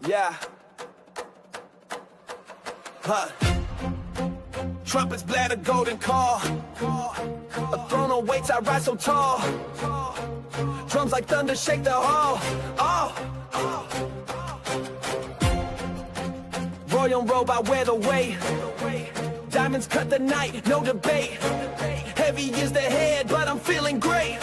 Yeah. Huh. Trumpets blare a golden call. A throne awaits, I rise so tall. Drums like thunder shake the hall. Oh. Royal robe, I wear the weight. Diamonds cut the night, no debate. Heavy is the head, but I'm feeling great.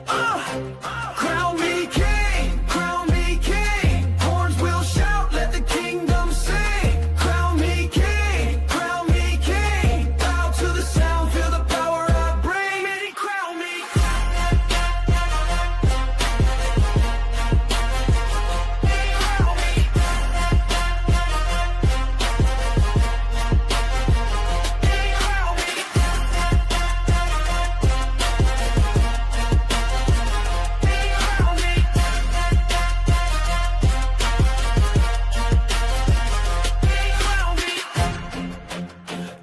Crown me king, crown me king. Horns will shout, let the kingdom sing. Crown me king, crown me king. Bow to the sound, feel the power I bring. Crown me.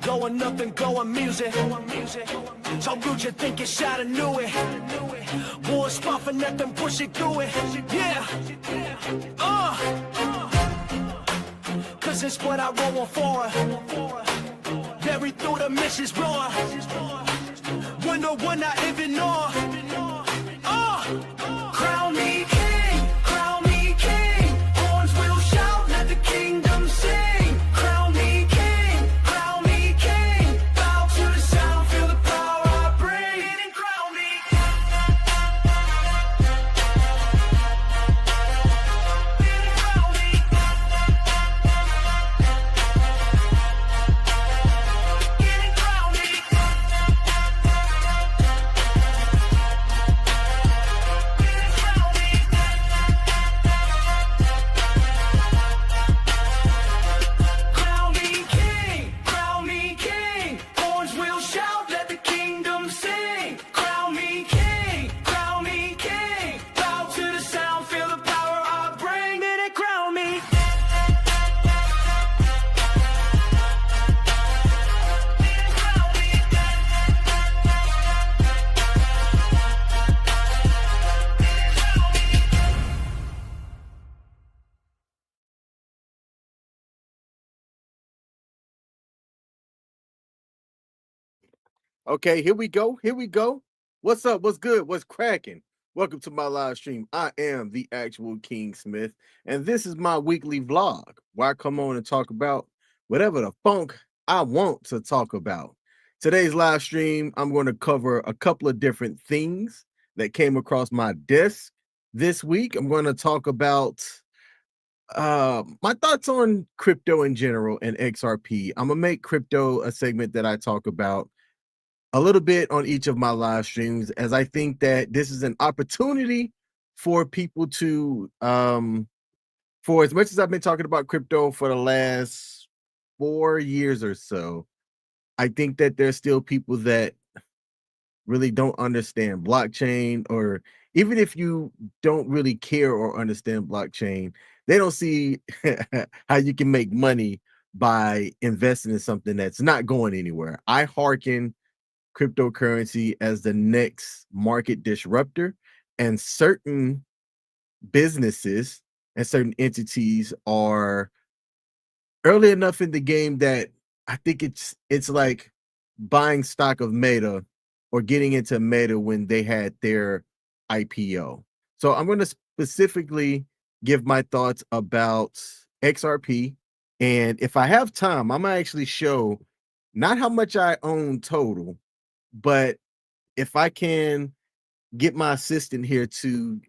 Going up and going music. So rude you think you shot and knew it. Boys puffing at them, push it, do it. Yeah. Cause it's what I roll for. Buried through the missions roar. Wonder when I even know. Crown me king, crown me king. Horns will shout, let the kingdom sing. Crown me king, crown me king. Bow to the sound, feel the power I bring. Crown me. Crown me. Crown me. Crown me king, crown me king. Horns will shout, let the kingdom sing. Crown me king, crown me king. Bow to the sound, feel the power I bring. Then it crown me. Okay, here we go. Here we go. What's up? What's good? What's cracking? Welcome to my live stream. I am the actual King Smith, and this is my weekly vlog where I come on and talk about whatever the funk I want to talk about. Today's live stream, I'm going to cover a couple of different things that came across my desk this week. I'm going to talk about my thoughts on crypto in general and XRP. I'm gonna make crypto a segment that I talk about a little bit on each of my live streams, as I think that this is an opportunity for people to for as much as I've been talking about crypto for the last 4 years or so, I think that there's still people that really don't understand blockchain, or even if you don't really care or understand blockchain, they don't see how you can make money by investing in something that's not going anywhere. I hearken cryptocurrency as the next market disruptor, and certain businesses and certain entities are early enough in the game that I think it's like buying stock of Meta or getting into Meta when they had their IPO. So I'm going to specifically give my thoughts about XRP, and if I have time, I'm gonna actually show not how much I own total, but if I can get my assistant here to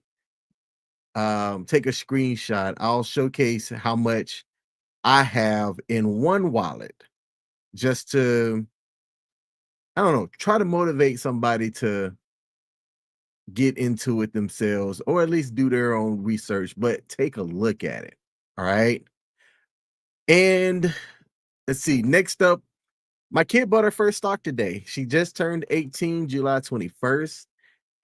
take a screenshot, I'll showcase how much I have in one wallet, just to, I don't know, try to motivate somebody to get into it themselves, or at least do their own research, but take a look at it. All right. And let's see, next up, my kid bought her first stock today. She just turned 18, July 21st.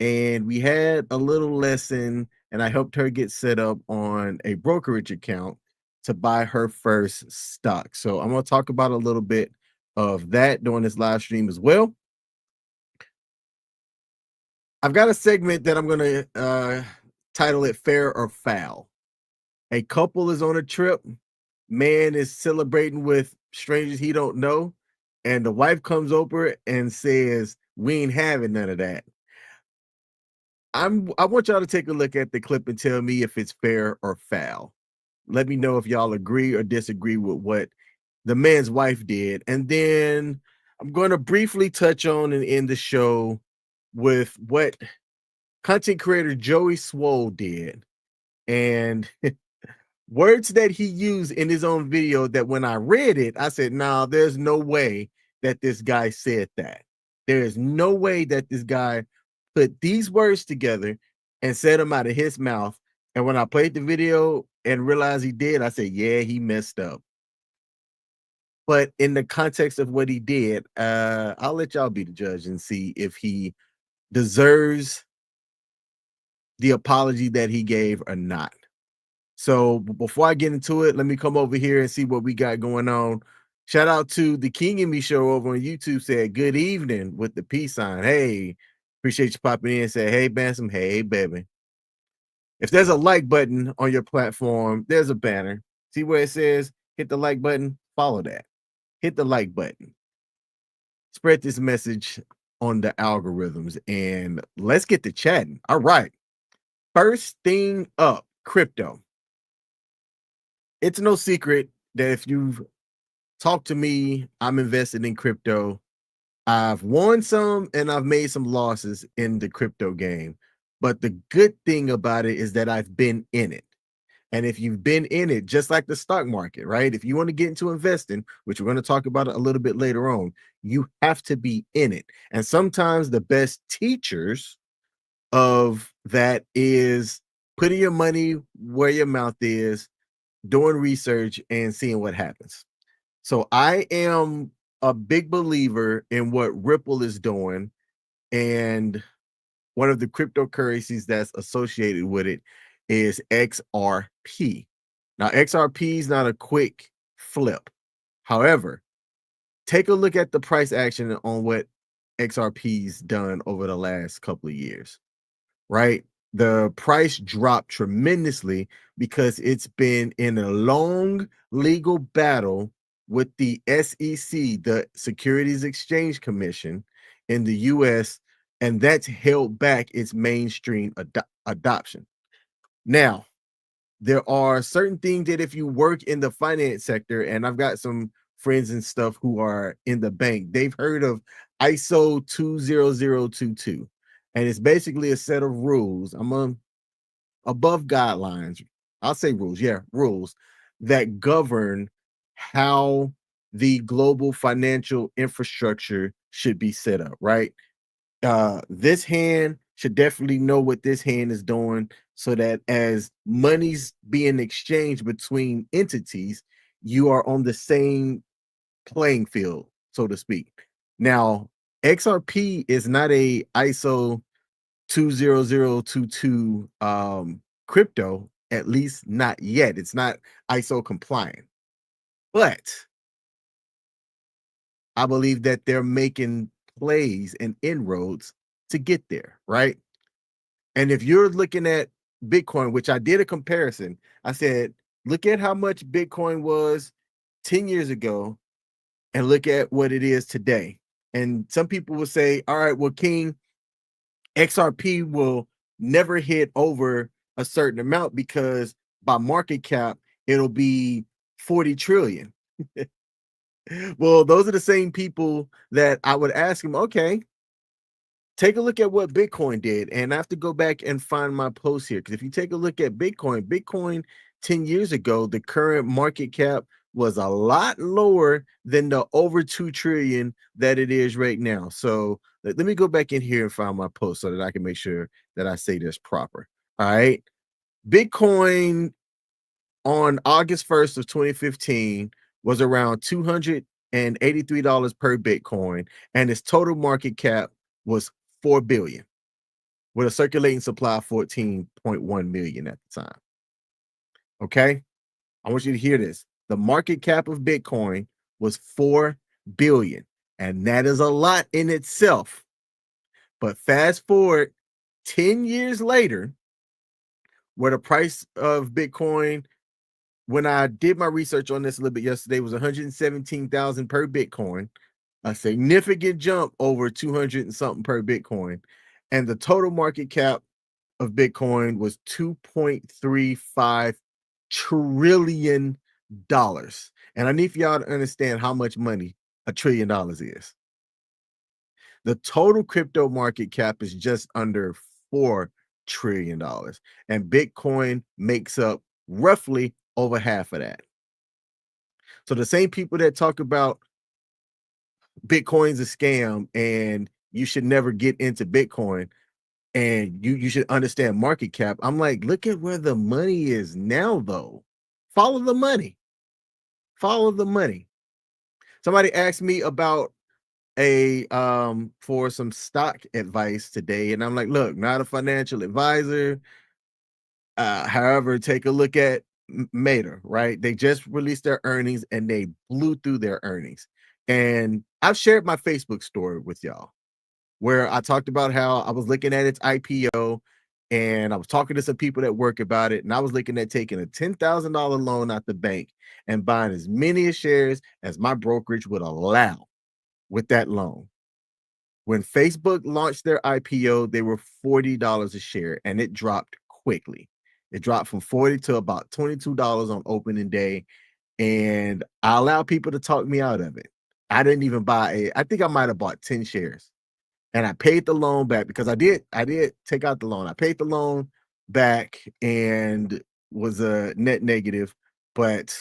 And we had a little lesson, and I helped her get set up on a brokerage account to buy her first stock. So I'm going to talk about a little bit of that during this live stream as well. I've got a segment that I'm going to title it Fair or Foul. A couple is on a trip. Man is celebrating with strangers he don't know, and the wife comes over and says, "We ain't having none of that." I want y'all to take a look at the clip and tell me if it's fair or foul. Let me know if y'all agree or disagree with what the man's wife did. And then I'm going to briefly touch on and end the show with what content creator Joey Swoll did. And words that he used in his own video that when I read it, I said, nah, there's no way that this guy said that. There is no way that this guy put these words together and said them out of his mouth. And when I played the video and realized he did, I said, yeah, he messed up. But in the context of what he did, I'll let y'all be the judge and see if he deserves the apology that he gave or not. So before I get into it, let me come over here and see what we got going on. Shout out to the King and Me show over on YouTube, said good evening with the peace sign. Hey, appreciate you popping in. Say, hey, Bansom. Hey, baby. If there's a like button on your platform, there's a banner. See where it says hit the like button? Follow that. Hit the like button. Spread this message on the algorithms and let's get to chatting. All right. First thing up, crypto. It's no secret that if you've talked to me, I'm invested in crypto. I've won some and I've made some losses in the crypto game. But the good thing about it is that I've been in it. And if you've been in it, just like the stock market, right? If you want to get into investing, which we're going to talk about a little bit later on, you have to be in it. And sometimes the best teachers of that is putting your money where your mouth is, doing research and seeing what happens. So I am a big believer in what Ripple is doing, and one of the cryptocurrencies that's associated with it is XRP. Now, XRP is not a quick flip. However, take a look at the price action on what XRP's done over the last couple of years, right? The price dropped tremendously because it's been in a long legal battle with the SEC, the Securities Exchange Commission in the US, and that's held back its mainstream adoption. Now, there are certain things that if you work in the finance sector, and I've got some friends and stuff who are in the bank, they've heard of ISO 20022. And it's basically a set of rules. Above guidelines. I'll say rules. Yeah, rules that govern how the global financial infrastructure should be set up, right? This hand should definitely know what this hand is doing so that as money's being exchanged between entities, you are on the same playing field, so to speak. Now, XRP is not a ISO 20022 crypto, at least not yet. It's not ISO compliant, but I believe that they're making plays and inroads to get there, right? And if you're looking at Bitcoin, which I did a comparison, I said, look at how much Bitcoin was 10 years ago and look at what it is today. And some people will say, all right, well, King, XRP will never hit over a certain amount because by market cap, it'll be 40 trillion. Well, those are the same people that I would ask them, okay, take a look at what Bitcoin did. And I have to go back and find my post here. Because if you take a look at Bitcoin 10 years ago, the current market cap was a lot lower than the over 2 trillion that it is right now. So let me go back in here and find my post so that I can make sure that I say this proper. All right. Bitcoin on August 1st of 2015 was around $283 per Bitcoin, and its total market cap was 4 billion with a circulating supply of 14.1 million at the time. Okay. I want you to hear this. The market cap of Bitcoin was 4 billion, and that is a lot in itself. But fast forward 10 years later, where the price of Bitcoin when I did my research on this a little bit yesterday, it was 117,000 per Bitcoin, a significant jump over 200 and something per Bitcoin. And the total market cap of Bitcoin was $2.35 trillion. And I need for y'all to understand how much money $1 trillion is. The total crypto market cap is just under $4 trillion. And Bitcoin makes up roughly over half of that. So the same people that talk about Bitcoin's a scam and you should never get into Bitcoin and you should understand market cap. I'm like, look at where the money is now, though. Follow the money. Follow the money. Somebody asked me about for some stock advice today, and I'm like, look, not a financial advisor. However, take a look at Meta, right? They just released their earnings and they blew through their earnings. And I've shared my Facebook story with y'all where I talked about how I was looking at its IPO and I was talking to some people that work about it. And I was looking at taking a $10,000 loan out the bank and buying as many shares as my brokerage would allow with that loan. When Facebook launched their IPO, they were $40 a share and it dropped quickly. It dropped from 40 to about $22 on opening day. And I allowed people to talk me out of it. I didn't even buy I think I might have bought 10 shares. And I paid the loan back because I did take out the loan. I paid the loan back and was a net negative. But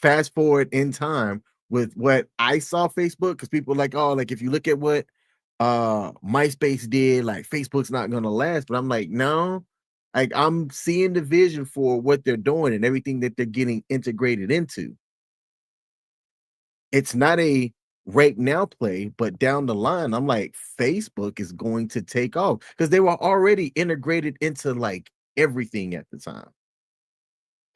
fast forward in time with what I saw Facebook, because people are like, oh, like if you look at what MySpace did, like Facebook's not gonna last. But I'm like, no, like I'm seeing the vision for what they're doing and everything that they're getting integrated into. It's not a right now play, but down the line, I'm like, Facebook is going to take off because they were already integrated into like everything at the time.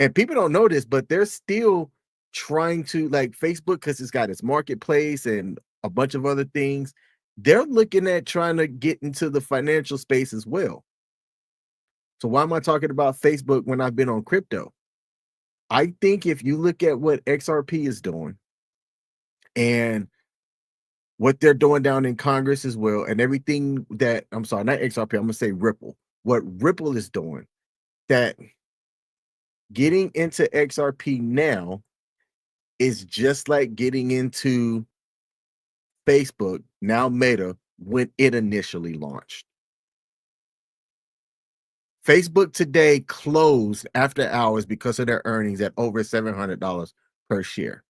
And people don't know this, but they're still trying to like Facebook because it's got its marketplace and a bunch of other things. They're looking at trying to get into the financial space as well. So why am I talking about Facebook when I've been on crypto? I think if you look at what XRP is doing and what they're doing down in Congress as well, and everything that I'm sorry, not XRP, I'm gonna say Ripple. What Ripple is doing, that getting into XRP now is just like getting into Facebook, now Meta, when it initially launched. Facebook today closed after hours because of their earnings at over $700 per share.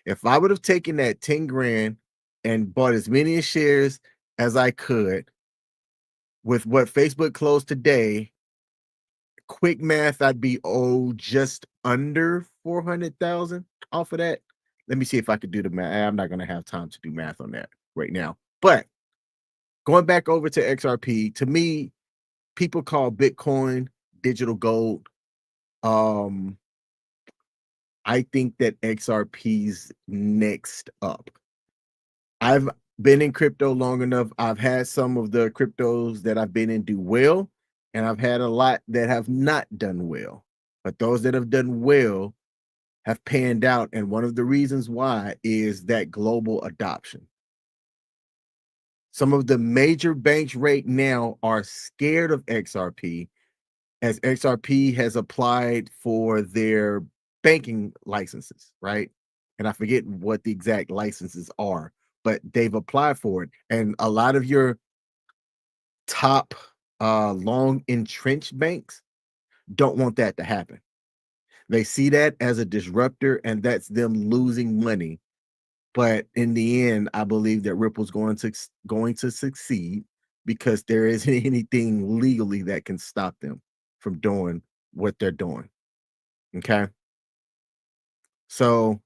If I would have taken that 10 grand and bought as many shares as I could with what Facebook closed today, quick math, I'd be just under 400,000 off of that. Let me see if I could do the math. I'm not going to have time to do math on that right now. But going back over to XRP, to me, people call Bitcoin digital gold. I think that XRP's next up. I've been in crypto long enough. I've had some of the cryptos that I've been in do well, and I've had a lot that have not done well. But those that have done well have panned out. And one of the reasons why is that global adoption. Some of the major banks right now are scared of XRP as XRP has applied for their banking licenses, right? And I forget what the exact licenses are, but they've applied for it. And a lot of your top long entrenched banks don't want that to happen. They see that as a disruptor and that's them losing money. But in the end, I believe that Ripple's going to succeed because there isn't anything legally that can stop them from doing what they're doing. Okay. So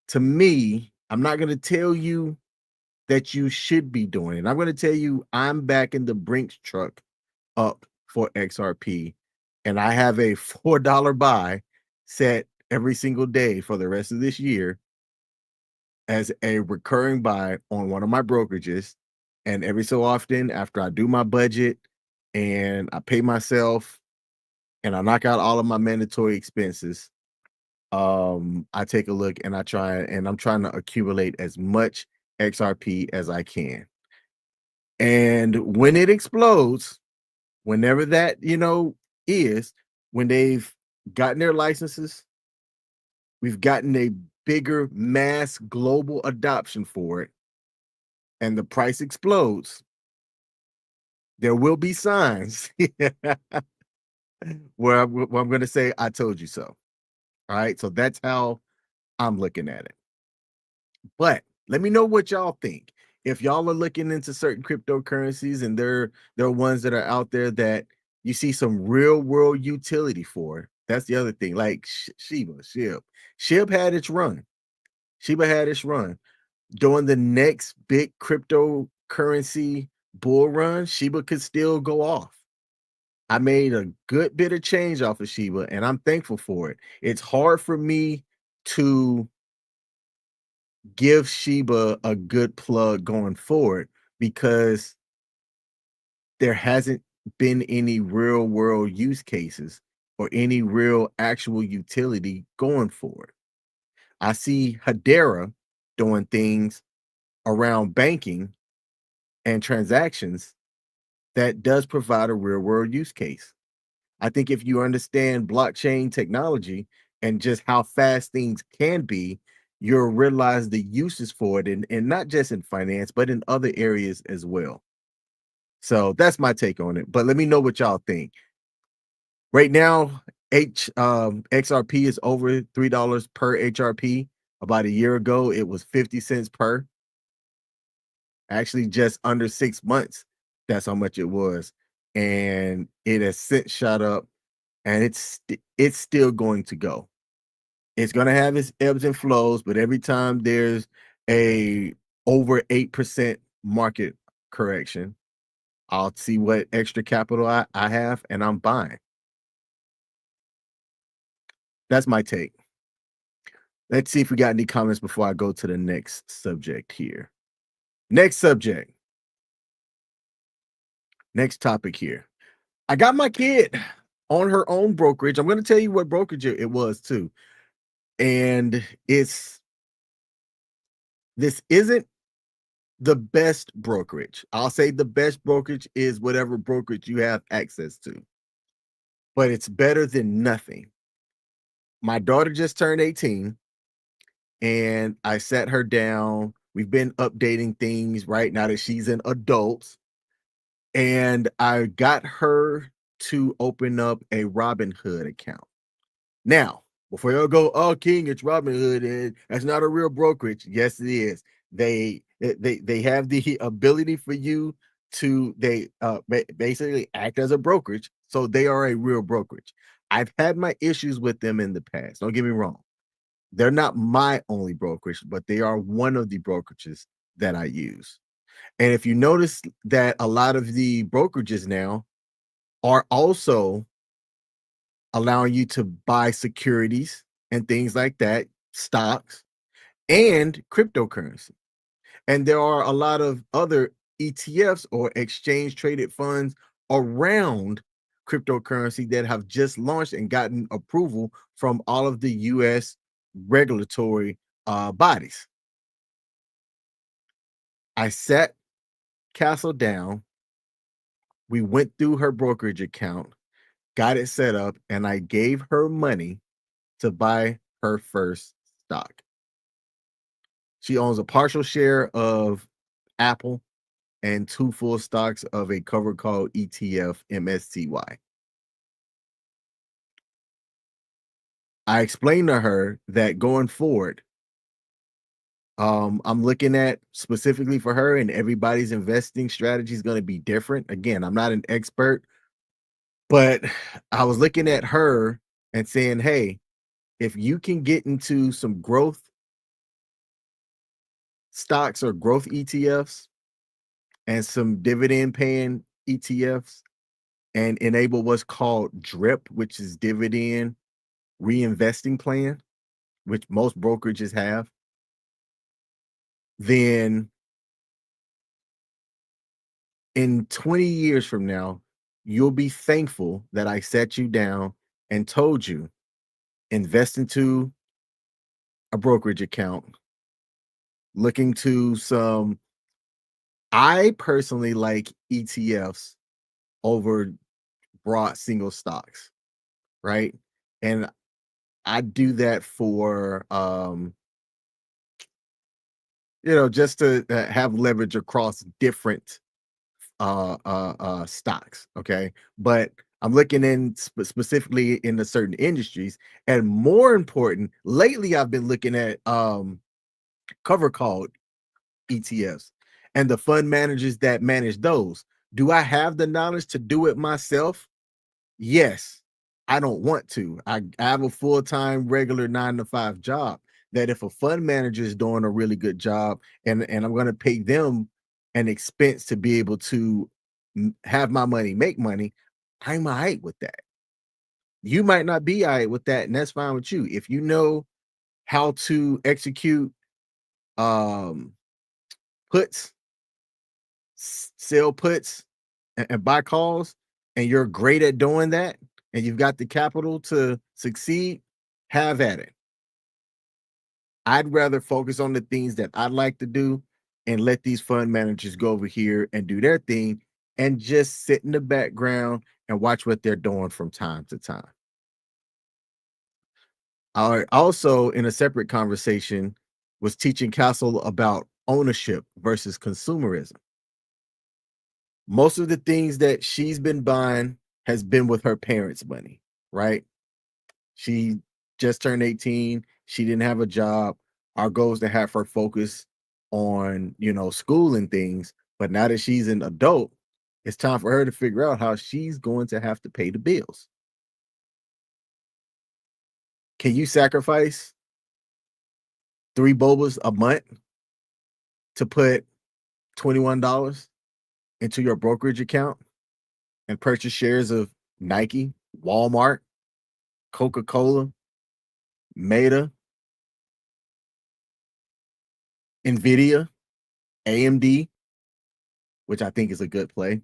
to me, I'm not going to tell you that you should be doing it. I'm going to tell you I'm backing the Brinks truck up for XRP, and I have a $4 buy set every single day for the rest of this year as a recurring buy on one of my brokerages. And every so often, after I do my budget and I pay myself and I knock out all of my mandatory expenses, I take a look and I'm trying to accumulate as much XRP as I can. And when it explodes, whenever that, is when they've gotten their licenses, we've gotten a bigger mass global adoption for it, and the price explodes, there will be signs where I'm going to say, I told you so. All right. So that's how I'm looking at it. But let me know what y'all think. If y'all are looking into certain cryptocurrencies and there are ones that are out there that you see some real world utility for, that's the other thing. Like SHIB had its run. Shiba had its run. During the next big cryptocurrency bull run, Shiba could still go off. I made a good bit of change off of Shiba, and I'm thankful for it. It's hard for me to give Shiba a good plug going forward because there hasn't been any real world use cases or any real actual utility going forward. I see Hedera doing things around banking and transactions that does provide a real world use case. I think if you understand blockchain technology and just how fast things can be, you'll realize the uses for it, and not just in finance, but in other areas as well. So that's my take on it. But let me know what y'all think. Right now, XRP is over $3 per HRP. About a year ago, it was 50 cents per. Actually, just under 6 months, that's how much it was. And it has since shot up, and it's still going to go. It's gonna have its ebbs and flows, but every time there's a over 8% market correction, I'll see what extra capital I have, and I'm buying. That's my take. Let's see if we got any comments before I go to the next subject here. Next subject. Next topic here. I got my kid on her own brokerage. I'm going to tell you what brokerage it was too. And this isn't the best brokerage. I'll say the best brokerage is whatever brokerage you have access to, but it's better than nothing. My daughter just turned 18 and I sat her down. We've been updating things right now that she's an adult, and I got her to open up a Robinhood account. Now, before y'all go, oh, King, it's Robinhood, and that's not a real brokerage. Yes, it is. They have the ability for you to basically act as a brokerage, so they are a real brokerage. I've had my issues with them in the past. Don't get me wrong. They're not my only brokerage, but they are one of the brokerages that I use. And if you notice that a lot of the brokerages now are also allowing you to buy securities and things like that, stocks and cryptocurrency. And there are a lot of other ETFs or exchange traded funds around cryptocurrency that have just launched and gotten approval from all of the US regulatory bodies. I sat Castle down. We went through her brokerage account, got it set up, and I gave her money to buy her first stock. She owns a partial share of Apple and 2 full stocks of a cover called ETF MSCY. I explained to her that going forward, I'm looking at specifically for her, and everybody's investing strategy is going to be different. Again, I'm not an expert, but I was looking at her and saying, hey, if you can get into some growth stocks or growth ETFs and some dividend paying ETFs and enable what's called DRIP, which is dividend reinvesting plan, which most brokerages have, then in 20 years from now, you'll be thankful that I sat you down and told you invest into a brokerage account, looking to some I personally like ETFs over broad single stocks, right? And I do that for just to have leverage across different stocks, okay? But I'm looking in specifically in the certain industries, and more important, lately I've been looking at cover call ETFs and the fund managers that manage those. Do I have the knowledge to do it myself? Yes. I don't want to. I have a full-time regular 9 to 5 job that if a fund manager is doing a really good job and I'm going to pay them an expense to be able to have my money make money, I'm all right with that. You might not be all right with that, and that's fine with you. If you know how to execute um puts, sell puts, and buy calls, and you're great at doing that, and you've got the capital to succeed, have at it. I'd rather focus on the things that I like to do and let these fund managers go over here and do their thing and just sit in the background and watch what they're doing from time to time. I also, in a separate conversation, was teaching Castle about ownership versus consumerism. Most of the things that she's been buying has been with her parents' money, right? She just turned 18. She didn't have a job. Our goal is to have her focus on, school and things. But now that she's an adult, it's time for her to figure out how she's going to have to pay the bills. Can you sacrifice 3 bobas a month to put $21 into your brokerage account and purchase shares of Nike, Walmart, Coca-Cola, Meta, Nvidia, AMD, which I think is a good play?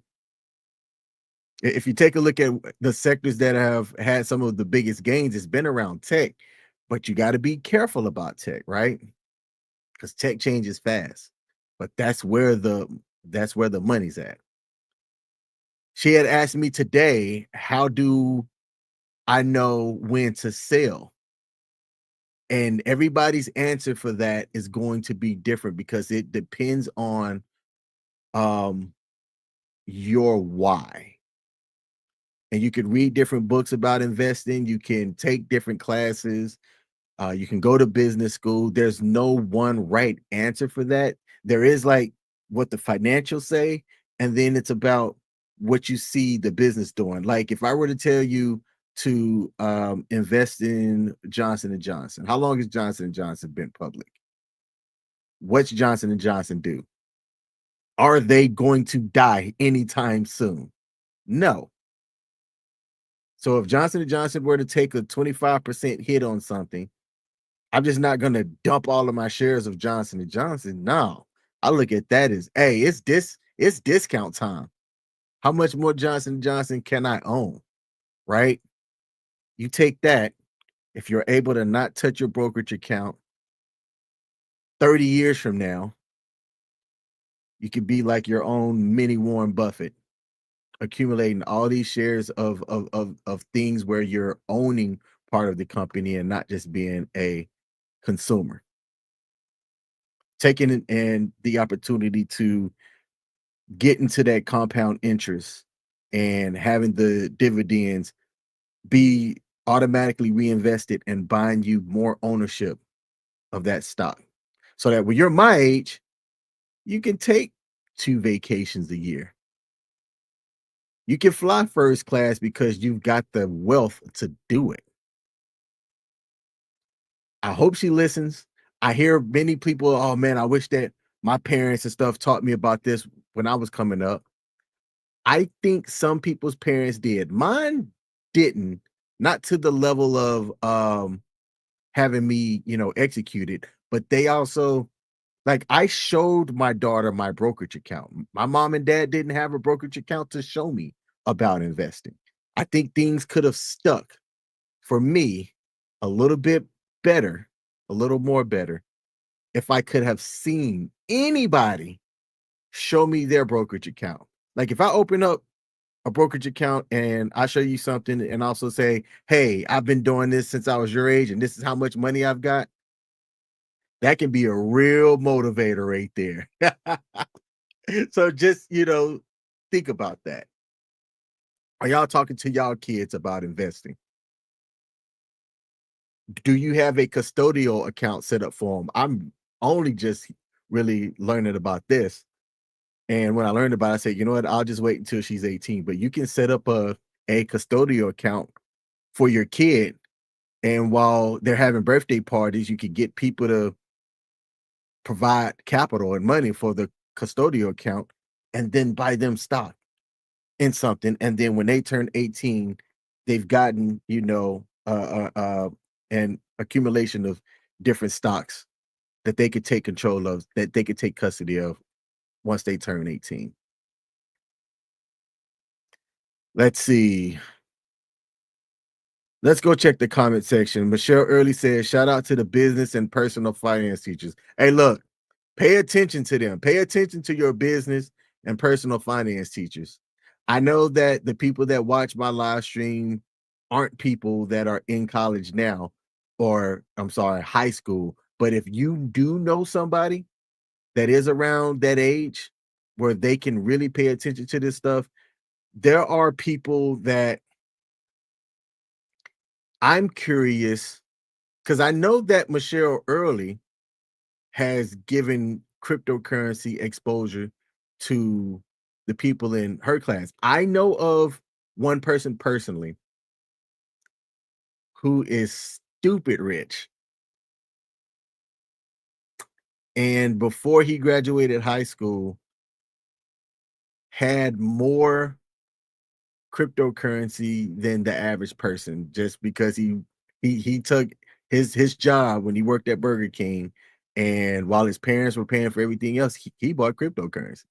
If you take a look at the sectors that have had some of the biggest gains, it's been around tech, but you got to be careful about tech, right? Because tech changes fast. But that's where the money's at. She had asked me today, how do I know when to sell? And everybody's answer for that is going to be different because it depends on um your why. And you can read different books about investing, you can take different classes, you can go to business school. There's no one right answer for that. There is like what the financials say, and then it's about what you see the business doing. Like if I were to tell you to invest in Johnson and Johnson, how long has Johnson and Johnson been public? What's Johnson and Johnson do? Are they going to die anytime soon? No. So if Johnson and Johnson were to take a 25% hit on something, I'm just not gonna dump all of my shares of Johnson and Johnson. No, I look at that as, hey, it's discount time. How much more Johnson and Johnson can I own? Right? You take that. If you're able to not touch your brokerage account 30 years from now, you could be like your own mini Warren Buffett, accumulating all these shares of things where you're owning part of the company and not just being a consumer. Taking and the opportunity to get into that compound interest and having the dividends be automatically reinvested and buying you more ownership of that stock. So that when you're my age, you can take 2 vacations a year. You can fly first class because you've got the wealth to do it. I hope she listens. I hear many people, oh man, I wish that my parents and stuff taught me about this when I was coming up. I think some people's parents did. Mine didn't, not to the level of having me, executed, but they also like I showed my daughter my brokerage account. My mom and dad didn't have a brokerage account to show me about investing. I think things could have stuck for me a little bit better, a little more better, if I could have seen anybody show me their brokerage account. Like if I open up a brokerage account and I show you something and also say, hey, I've been doing this since I was your age and this is how much money I've got, that can be a real motivator right there. So just, think about that. Are y'all talking to y'all kids about investing? Do you have a custodial account set up for them? I'm only just really learning about this. And when I learned about it, I said, you know what, I'll just wait until she's 18. But you can set up a custodial account for your kid. And while they're having birthday parties, you could get people to provide capital and money for the custodial account and then buy them stock in something. And then when they turn 18, they've gotten, an accumulation of different stocks that they could take control of, that they could take custody of once they turn 18. Let's see. Let's go check the comment section. Michelle Early says, shout out to the business and personal finance teachers. Hey, look, pay attention to them. Pay attention to your business and personal finance teachers. I know that the people that watch my live stream aren't people that are in college now, or I'm sorry, high school. But if you do know somebody that is around that age where they can really pay attention to this stuff, there are people that I'm curious, because I know that Michelle Early has given cryptocurrency exposure to the people in her class. I know of one person personally who is stupid rich. And before he graduated high school, had more cryptocurrency than the average person, just because he took his job when he worked at Burger King, and while his parents were paying for everything else, he bought cryptocurrency.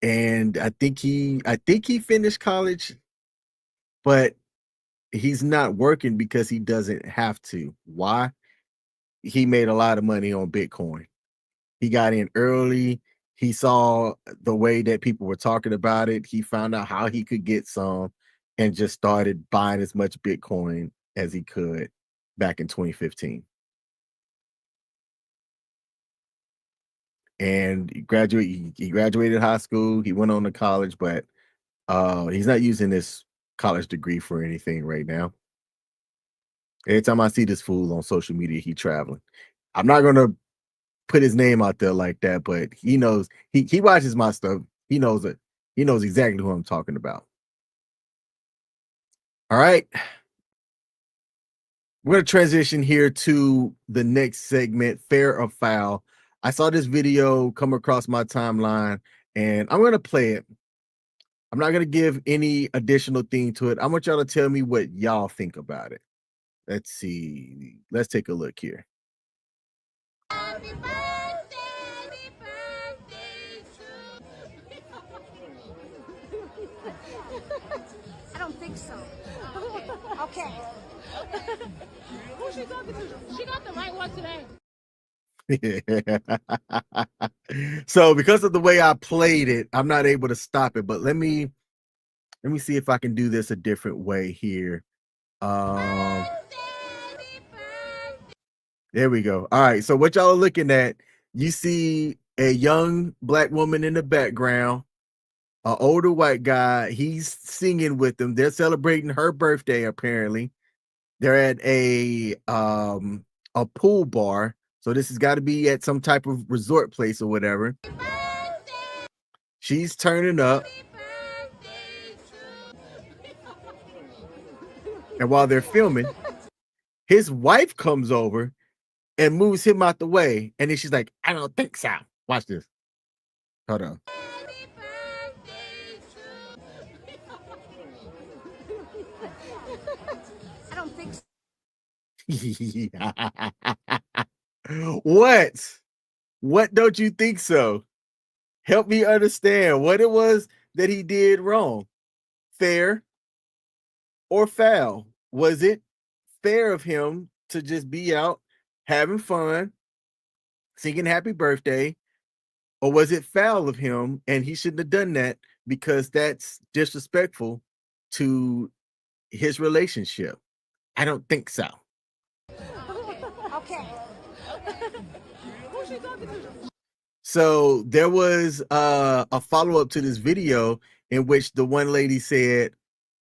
And I think he finished college, but he's not working because he doesn't have to. Why? He made a lot of money on Bitcoin. He got in early. He saw the way that people were talking about it. He found out how he could get some and just started buying as much Bitcoin as he could back in 2015. And he graduated high school. He went on to college, but he's not using this college degree for anything right now. Every time I see this fool on social media, he traveling. I'm not gonna put his name out there like that, but he knows he watches my stuff. He knows it. He knows exactly who I'm talking about. All right. We're gonna transition here to the next segment, fair or foul. I saw this video come across my timeline and I'm gonna play it. I'm not gonna give any additional thing to it. I want y'all to tell me what y'all think about it. Let's see. Let's take a look here. Happy birthday I don't think so. Okay. Who's she talking to? She got the right one today. So because of the way I played it, I'm not able to stop it, but let me see if I can do this a different way here. There we go. All right, so what y'all are looking at, you see a young black woman in the background, an older white guy, he's singing with them. They're celebrating her birthday apparently. They're at a pool bar. So this has got to be at some type of resort place or whatever. She's turning up. And while they're filming, his wife comes over and moves him out the way. And then she's like, I don't think so. Watch this. Hold on. I don't think so. What don't you think so? Help me understand what it was that he did wrong. Fair or foul? Was it fair of him to just be out having fun, singing happy birthday, or was it foul of him and he shouldn't have done that because that's disrespectful to his relationship? I don't think so. Okay. Who's she talking to? So there was a follow-up to this video in which the one lady said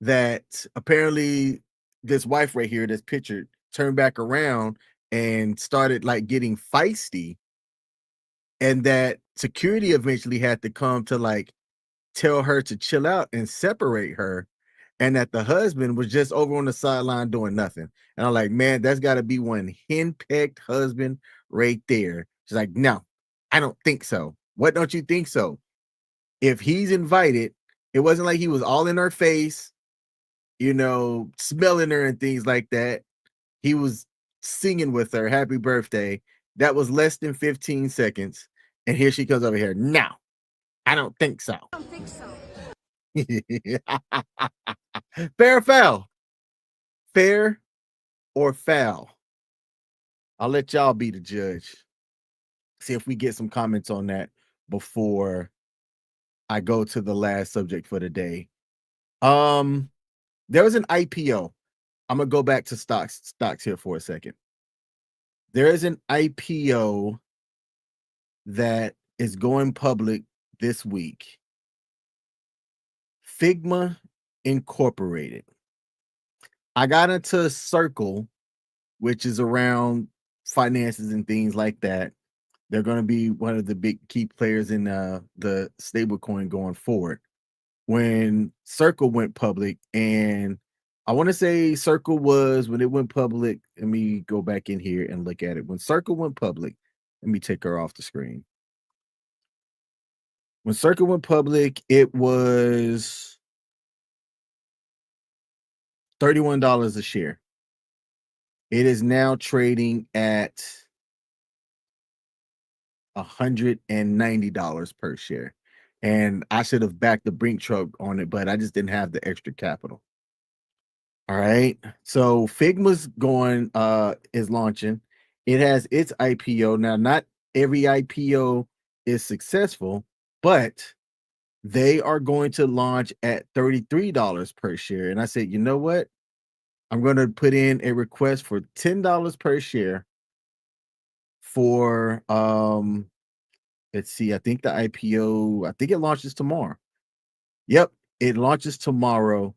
that apparently this wife right here that's pictured turned back around and started like getting feisty, and that security eventually had to come to like tell her to chill out and separate her, and that the husband was just over on the sideline doing nothing. And I'm like, man, that's got to be one henpecked husband right there. She's like, no, I don't think so. What don't you think so? If he's invited, it wasn't like he was all in her face, you know, smelling her and things like that. He was singing with her happy birthday. That was less than 15 seconds. And here she comes over here. No, I don't think so. I don't think so. Fair or foul? Fair or foul? I'll let y'all be the judge. See if we get some comments on that before I go to the last subject for the day. There was an IPO. I'm gonna go back to stocks here for a second. There is an IPO that is going public this week. Figma Incorporated. I got into Circle, which is around finances and things like that. They're going to be one of the big key players in the stablecoin going forward. When Circle went public, and I want to say Circle was when it went public. Let me go back in here and look at it. When Circle went public, let me take her off the screen. When Circle went public, it was $31 a share. It is now trading at $190 per share. And I should have backed the Brink truck on it, but I just didn't have the extra capital. All right. So Figma's is launching. It has its IPO. Now, not every IPO is successful, but they are going to launch at $33 per share. And I said, you know what? I'm going to put in a request for $10 per share for let's see, I think the IPO, I think it launches tomorrow. Yep, it launches tomorrow,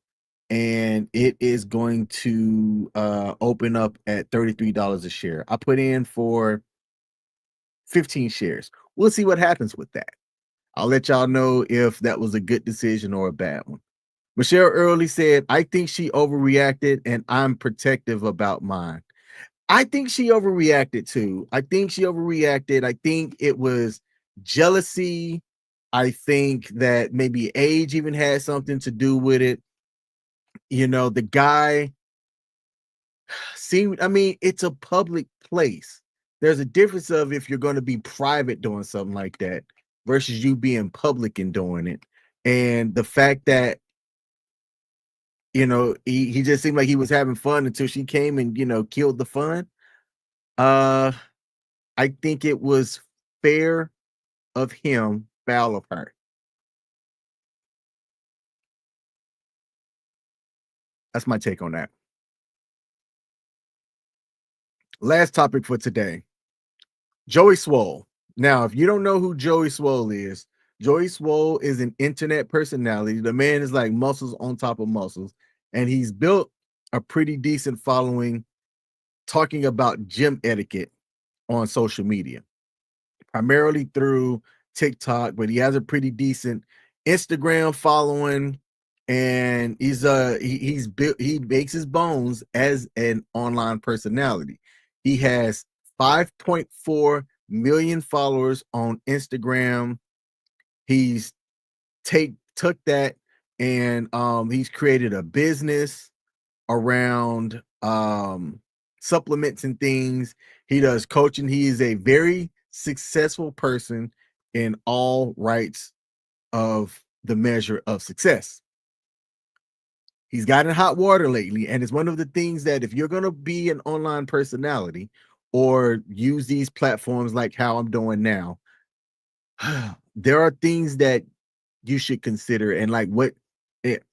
and it is going to open up at $33 a share. I put in for 15 shares. We'll see what happens with that. I'll let y'all know if that was a good decision or a bad one. Michelle Early said, I think she overreacted and I'm protective about mine. I think she overreacted too. I think she overreacted. I think it was jealousy. I think that maybe age even had something to do with it. You know, the guy seemed, I mean, it's a public place. There's a difference of if you're going to be private doing something like that versus you being public and doing it. And the fact that, you know, he just seemed like he was having fun until she came and, you know, killed the fun. I think it was fair of him, foul of her. That's my take on that. Last topic for today. Joey Swoll. Now, if you don't know who Joey Swoll is an internet personality. The man is like muscles on top of muscles, and he's built a pretty decent following talking about gym etiquette on social media, primarily through TikTok, but he has a pretty decent Instagram following, and he makes his bones as an online personality. He has 5.4 million followers on Instagram. He's took that and he's created a business around supplements and things. He does coaching. He is a very successful person in all rights of the measure of success. He's gotten hot water lately, and it's one of the things that if you're going to be an online personality or use these platforms like how I'm doing now, there are things that you should consider, and like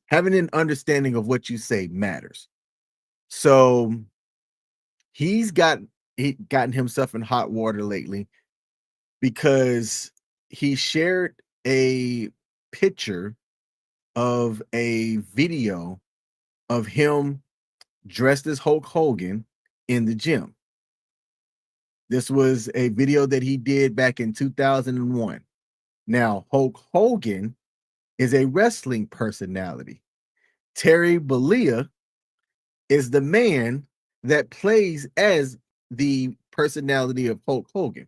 having an understanding of what you say matters. So he gotten himself in hot water lately because he shared a picture of a video of him dressed as Hulk Hogan in the gym. This was a video that he did back in 2001. Now, Hulk Hogan is a wrestling personality. Terry Bollea is the man that plays as the personality of Hulk Hogan.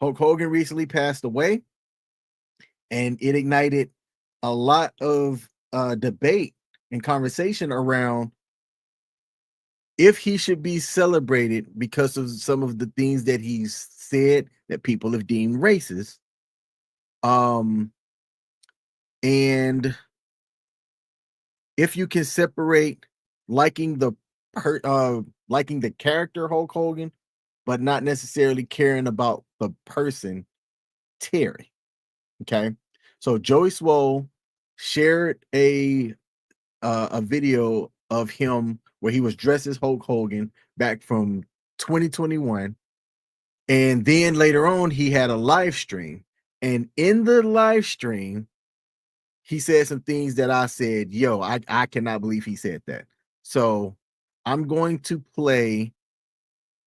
Hulk Hogan recently passed away, and it ignited a lot of debate and conversation around if he should be celebrated because of some of the things that he's said that people have deemed racist. And if you can separate liking the character Hulk Hogan, but not necessarily caring about the person Terry. Okay, so Joey Swoll shared a video of him where he was dressed as Hulk Hogan back from 2021, and then later on he had a live stream, and in the live stream he said some things that I said, yo, I cannot believe he said that. So I'm going to play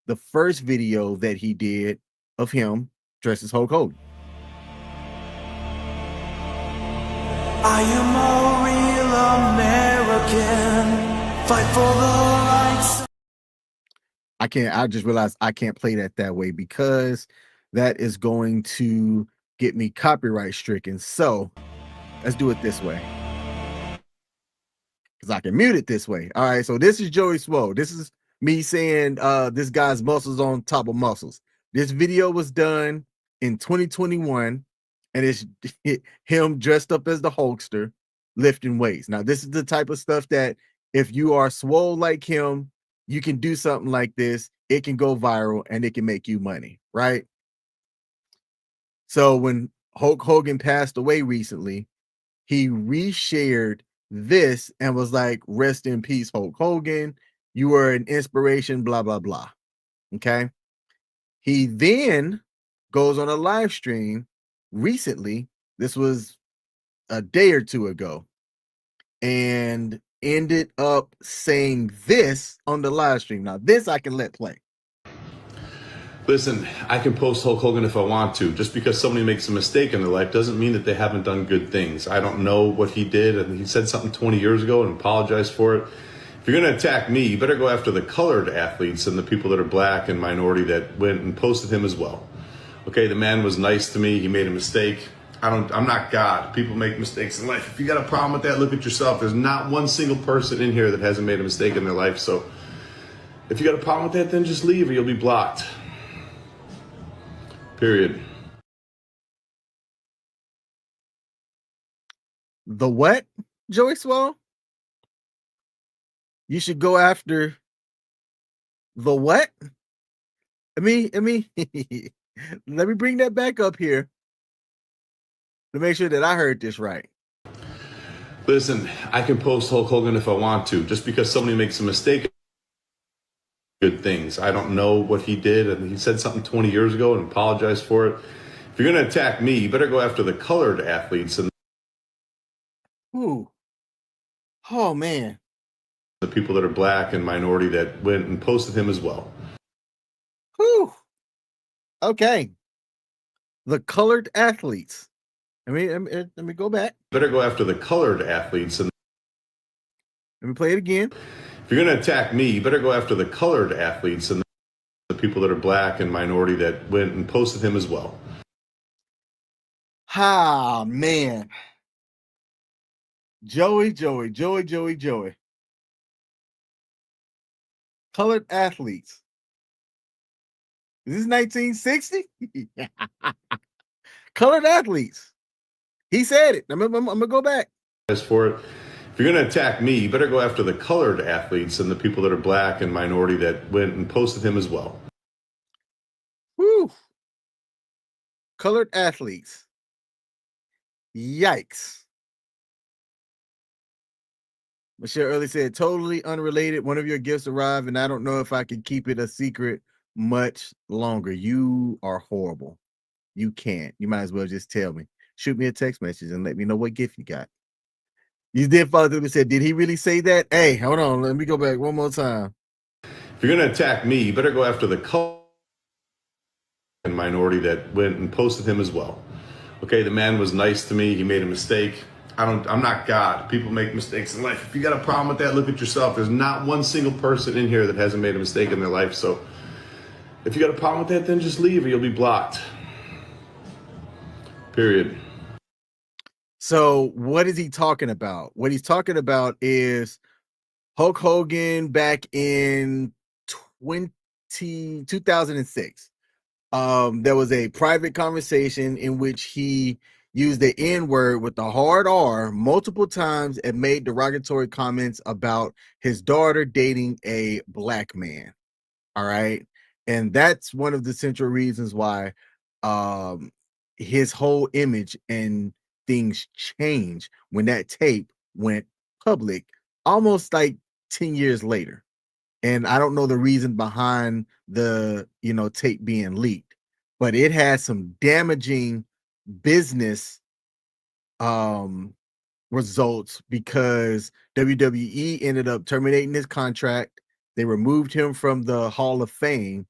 the first video that he did of him dressed as Hulk Hogan. I am a real American. Fight for the rights. I just realized I can't play that way because that is going to get me copyright stricken. So let's do it this way, because I can mute it this way. All right, so this is Joey Swoll. This is me saying this guy's muscles on top of muscles. This video was done in 2021, and it's him dressed up as the Hulkster lifting weights. Now, this is the type of stuff that if you are swole like him, you can do something like this. It can go viral and it can make you money, right? So when Hulk Hogan passed away recently, he reshared this and was like, rest in peace, Hulk Hogan. You were an inspiration, blah, blah, blah. Okay. He then goes on a live stream recently. This was a day or two ago, and ended up saying this on the live stream. Now, this I can let play. Listen, I can post Hulk Hogan if I want to. Just because somebody makes a mistake in their life doesn't mean that they haven't done good things. I don't know what he did, and he said something 20 years ago and apologized for it. If you're going to attack me, you better go after the colored athletes and the people that are black and minority that went and posted him as well. Okay, the man was nice to me. He made a mistake. I'm not God. People make mistakes in life. If you got a problem with that, look at yourself. There's not one single person in here that hasn't made a mistake in their life. So if you got a problem with that, then just leave or you'll be blocked. Period. The what, Joey Swoll? You should go after the what? Let me bring that back up here to make sure that I heard this right. Listen, I can post Hulk Hogan if I want to. Just because somebody makes a mistake, good things. I don't know what he did, and he said something 20 years ago and apologized for it. If you're going to attack me, you better go after the colored athletes and oh man, the people that are black and minority that went and posted him as well. Okay, the colored athletes. Let me go back. Better go after the colored athletes and let me play it again. If you're going to attack me, you better go after the colored athletes and the people that are black and minority that went and posted him as well. Ah, man. Joey. Colored athletes. Is this 1960? Colored athletes. He said it. I'm gonna go back. As for it, if you're going to attack me, you better go after the colored athletes and the people that are black and minority that went and posted him as well. Woo. Colored athletes. Yikes. Michelle early said, totally unrelated. One of your gifts arrived, and I don't know if I can keep it a secret much longer. You are horrible. You can't. You might as well just tell me. Shoot me a text message and let me know what gift you got. You did follow through and said, did he really say that? Hey, hold on. Let me go back one more time. If you're going to attack me, you better go after the colored and minority that went and posted him as well. Okay, the man was nice to me. He made a mistake. I'm not God. People make mistakes in life. If you got a problem with that, look at yourself. There's not one single person in here that hasn't made a mistake in their life. So if you got a problem with that, then just leave or you'll be blocked. Period. So what is he talking about? What he's talking about is Hulk Hogan back in 2006. There was a private conversation in which he used the N-word with the hard R multiple times and made derogatory comments about his daughter dating a black man. All right. And that's one of the central reasons why his whole image and things changed when that tape went public almost like 10 years later. And I don't know the reason behind the, tape being leaked, but it had some damaging business results because WWE ended up terminating his contract. They removed him from the Hall of Fame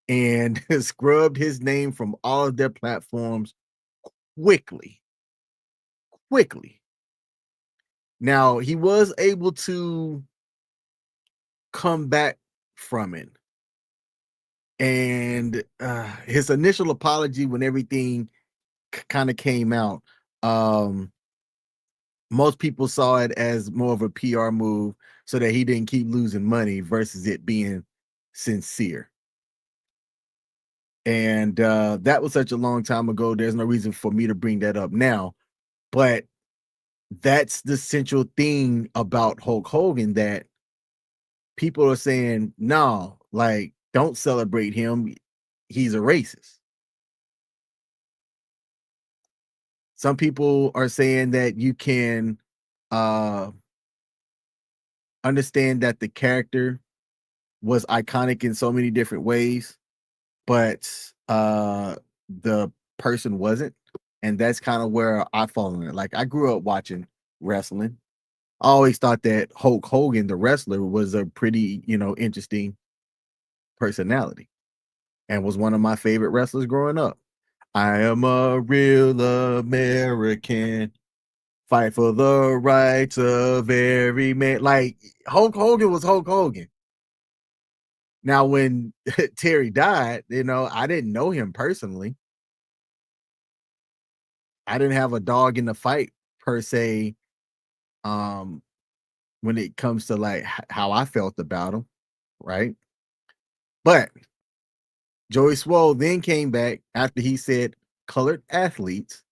and scrubbed his name from all of their platforms quickly. Now, he was able to come back from it. And his initial apology when everything kind of came out, most people saw it as more of a PR move so that he didn't keep losing money versus it being sincere. And that was such a long time ago. There's no reason for me to bring that up now. But that's the central thing about Hulk Hogan, that people are saying, no, like, don't celebrate him. He's a racist. Some people are saying that you can understand that the character was iconic in so many different ways, but the person wasn't. And that's kind of where I fall in it. Like, I grew up watching wrestling. I always thought that Hulk Hogan, the wrestler, was a pretty, interesting personality and was one of my favorite wrestlers growing up. I am a real American, fight for the rights of every man. Like, Hulk Hogan was Hulk Hogan. Now, when Terry died, I didn't know him personally. I didn't have a dog in the fight per se. When it comes to like how I felt about him, right? But Joey Swoll then came back after he said colored athletes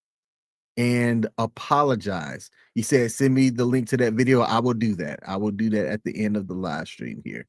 and apologized. He said, send me the link to that video. I will do that. I will do that at the end of the live stream here.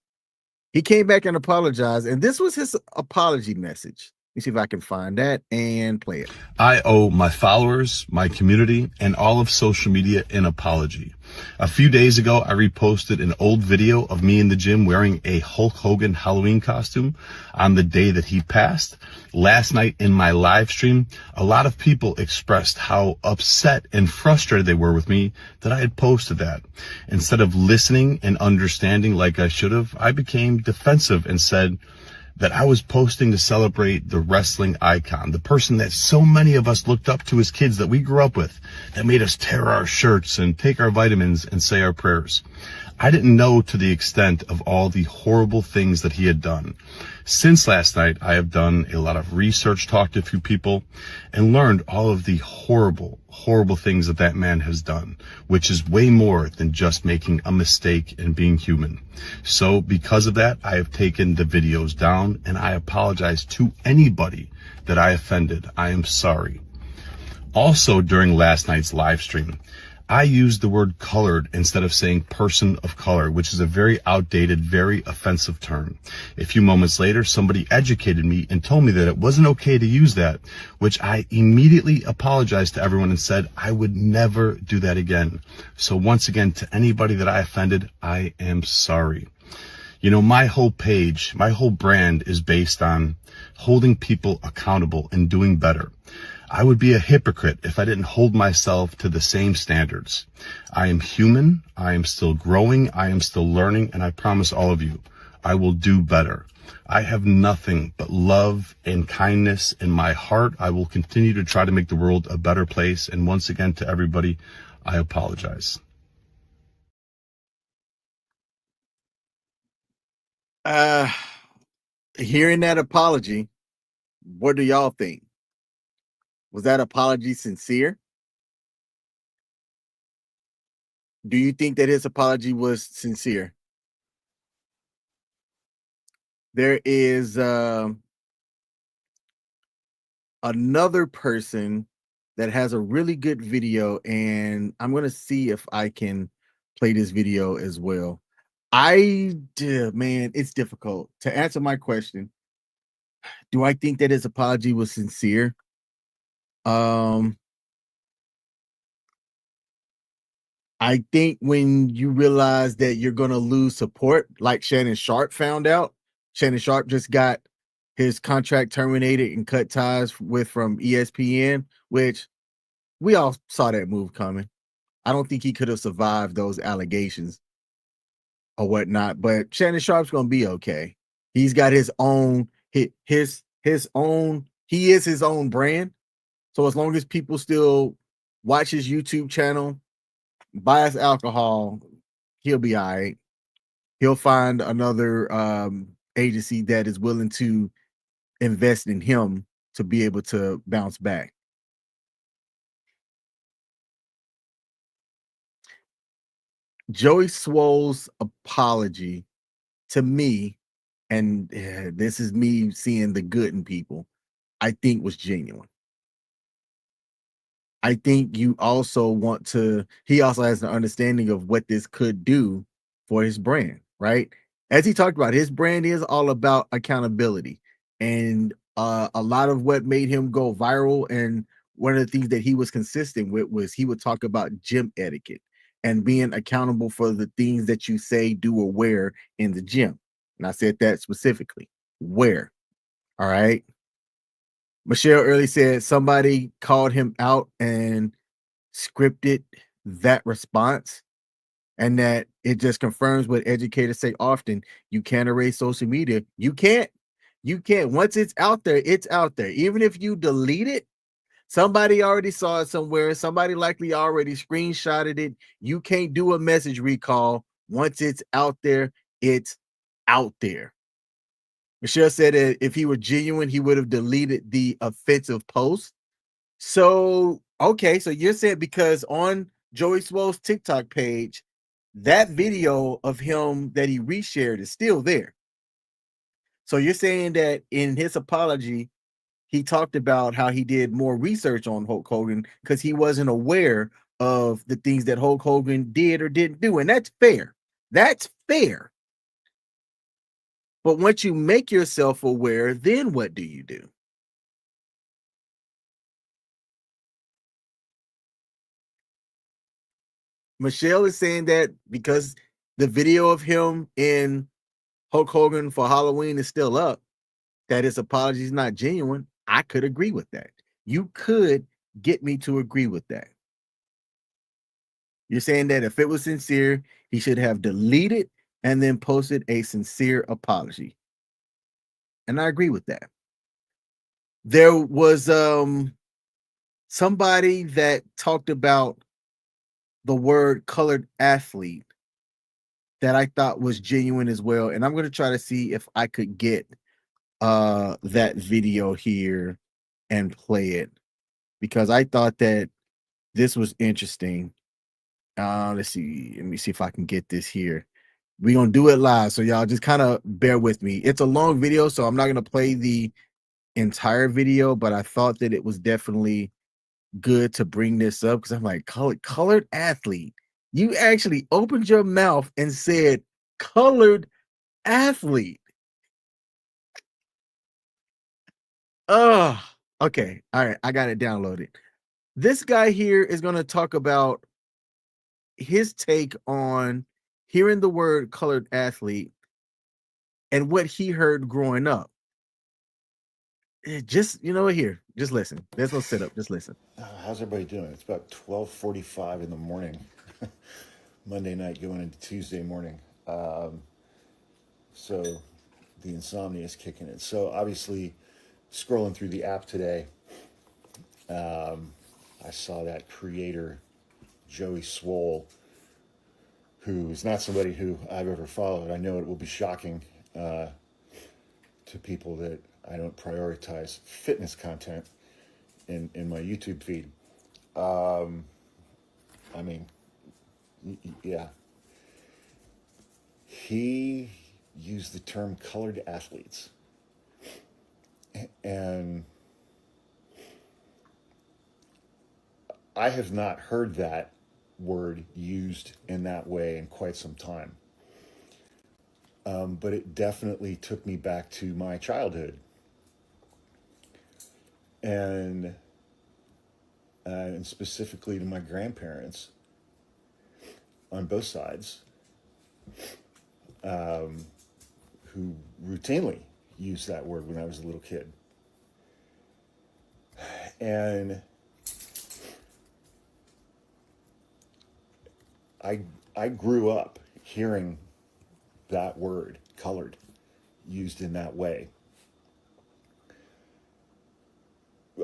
He came back and apologized, and this was his apology message. Let me see if I can find that and play it. I owe my followers, my community, and all of social media an apology. A few days ago, I reposted an old video of me in the gym wearing a Hulk Hogan Halloween costume on the day that he passed. Last night in my live stream, a lot of people expressed how upset and frustrated they were with me that I had posted that. Instead of listening and understanding like I should have, I became defensive and said that I was posting to celebrate the wrestling icon, the person that so many of us looked up to as kids that we grew up with, that made us tear our shirts and take our vitamins and say our prayers. I didn't know to the extent of all the horrible things that he had done. Since last night, I have done a lot of research, talked to a few people, and learned all of the horrible, horrible things that that man has done, which is way more than just making a mistake and being human. So because of that, I have taken the videos down, and I apologize to anybody that I offended. I am sorry. Also, during last night's live stream, I used the word colored instead of saying person of color, which is a very outdated, very offensive term. A few moments later, somebody educated me and told me that it wasn't okay to use that, which I immediately apologized to everyone and said I would never do that again. So once again, to anybody that I offended, I am sorry. You know, my whole page, my whole brand is based on holding people accountable and doing better. I would be a hypocrite if I didn't hold myself to the same standards. I am human. I am still growing. I am still learning. And I promise all of you, I will do better. I have nothing but love and kindness in my heart. I will continue to try to make the world a better place. And once again, to everybody, I apologize. Hearing that apology, what do y'all think? Was that apology sincere? Do you think that his apology was sincere? There is another person that has a really good video, and I'm going to see if I can play this video as well. Man, it's difficult to answer my question. Do I think that his apology was sincere? I think when you realize that you're going to lose support, like Shannon Sharp found out, Shannon Sharp just got his contract terminated and cut ties with from ESPN, which we all saw that move coming. I don't think he could have survived those allegations or whatnot, but Shannon Sharp's going to be okay. He's got his own, his own, he is his own brand. So as long as people still watch his YouTube channel, buy his alcohol, he'll be all right. He'll find another agency that is willing to invest in him to be able to bounce back. Joey Swoll's apology to me, and this is me seeing the good in people, I think was genuine. I think you also want to, he also has an understanding of what this could do for his brand, right? As he talked about, his brand is all about accountability. And a lot of what made him go viral, and one of the things that he was consistent with, was he would talk about gym etiquette and being accountable for the things that you say, do, or wear in the gym. And I said that specifically, wear. All right. Michelle early said somebody called him out and scripted that response, and that it just confirms what educators say often: you can't erase social media. You can't. Once it's out there, it's out there. Even if you delete it, somebody already saw it somewhere. Somebody likely already screenshotted it. You can't do a message recall. Once it's out there, it's out there. Michelle said that if he were genuine, he would have deleted the offensive post. So, okay, so you're saying because on Joey Swoll's TikTok page, that video of him that he reshared is still there. So you're saying that in his apology, he talked about how he did more research on Hulk Hogan because he wasn't aware of the things that Hulk Hogan did or didn't do. And that's fair. That's fair. But once you make yourself aware, then what do you do? Michelle is saying that because the video of him in Hulk Hogan for Halloween is still up, that his apology is not genuine. I could agree with that. You could get me to agree with that. You're saying that if it was sincere, he should have deleted and then posted a sincere apology. And I agree with that. There was somebody that talked about the word colored athlete that I thought was genuine as well. And I'm going to try to see if I could get that video here and play it, because I thought that this was interesting. Let's see. Let me see if I can get this here. We're going to do it live, so y'all just kind of bear with me. It's a long video, so I'm not going to play the entire video, but I thought that it was definitely good to bring this up because I'm like, colored athlete. You actually opened your mouth and said colored athlete. Oh, okay. All right. I got it downloaded. This guy here is going to talk about his take on hearing the word colored athlete and what he heard growing up. Just, you know what, here, just listen. There's no setup. Just listen. How's everybody doing? It's about 12:45 in the morning, Monday night going into Tuesday morning. So the insomnia is kicking in. So obviously, scrolling through the app today, I saw that creator, Joey Swoll, who is not somebody who I've ever followed. I know it will be shocking to people that I don't prioritize fitness content in my YouTube feed. I mean, yeah. He used the term colored athletes. And I have not heard that word used in that way in quite some time. But it definitely took me back to my childhood. And specifically to my grandparents on both sides, who routinely used that word when I was a little kid. And I grew up hearing that word, colored, used in that way.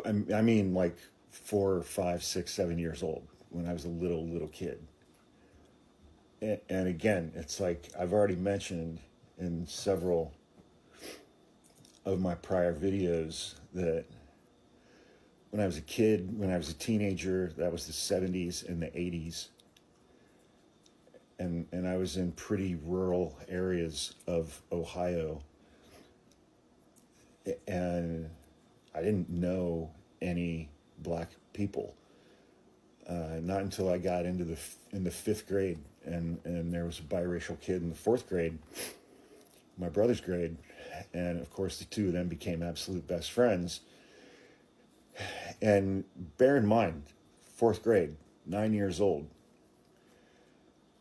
I mean, like 4, 5, 6, 7 years old when I was a little kid. And again, it's like I've already mentioned in several of my prior videos that when I was a kid, when I was a teenager, that was the 70s and the 80s. And I was in pretty rural areas of Ohio. And I didn't know any black people. Not until I got into the 5th grade, and there was a biracial kid in the 4th grade, my brother's grade, and of course the two of them became absolute best friends. And bear in mind, 4th grade, 9 years old,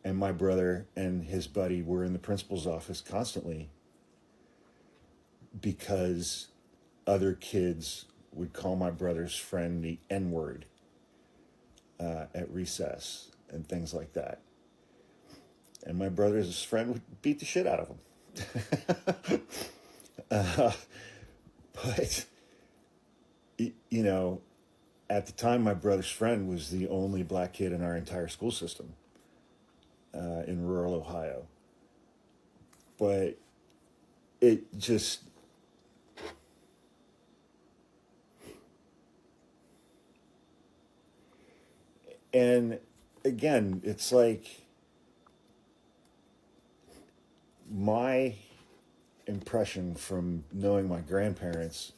and my brother and his buddy were in the principal's office constantly because other kids would call my brother's friend the N-word at recess and things like that. And my brother's friend would beat the shit out of him. But, you know, at the time, my brother's friend was the only black kid in our entire school system in rural Ohio. But it just... And again, it's like my impression from knowing my grandparents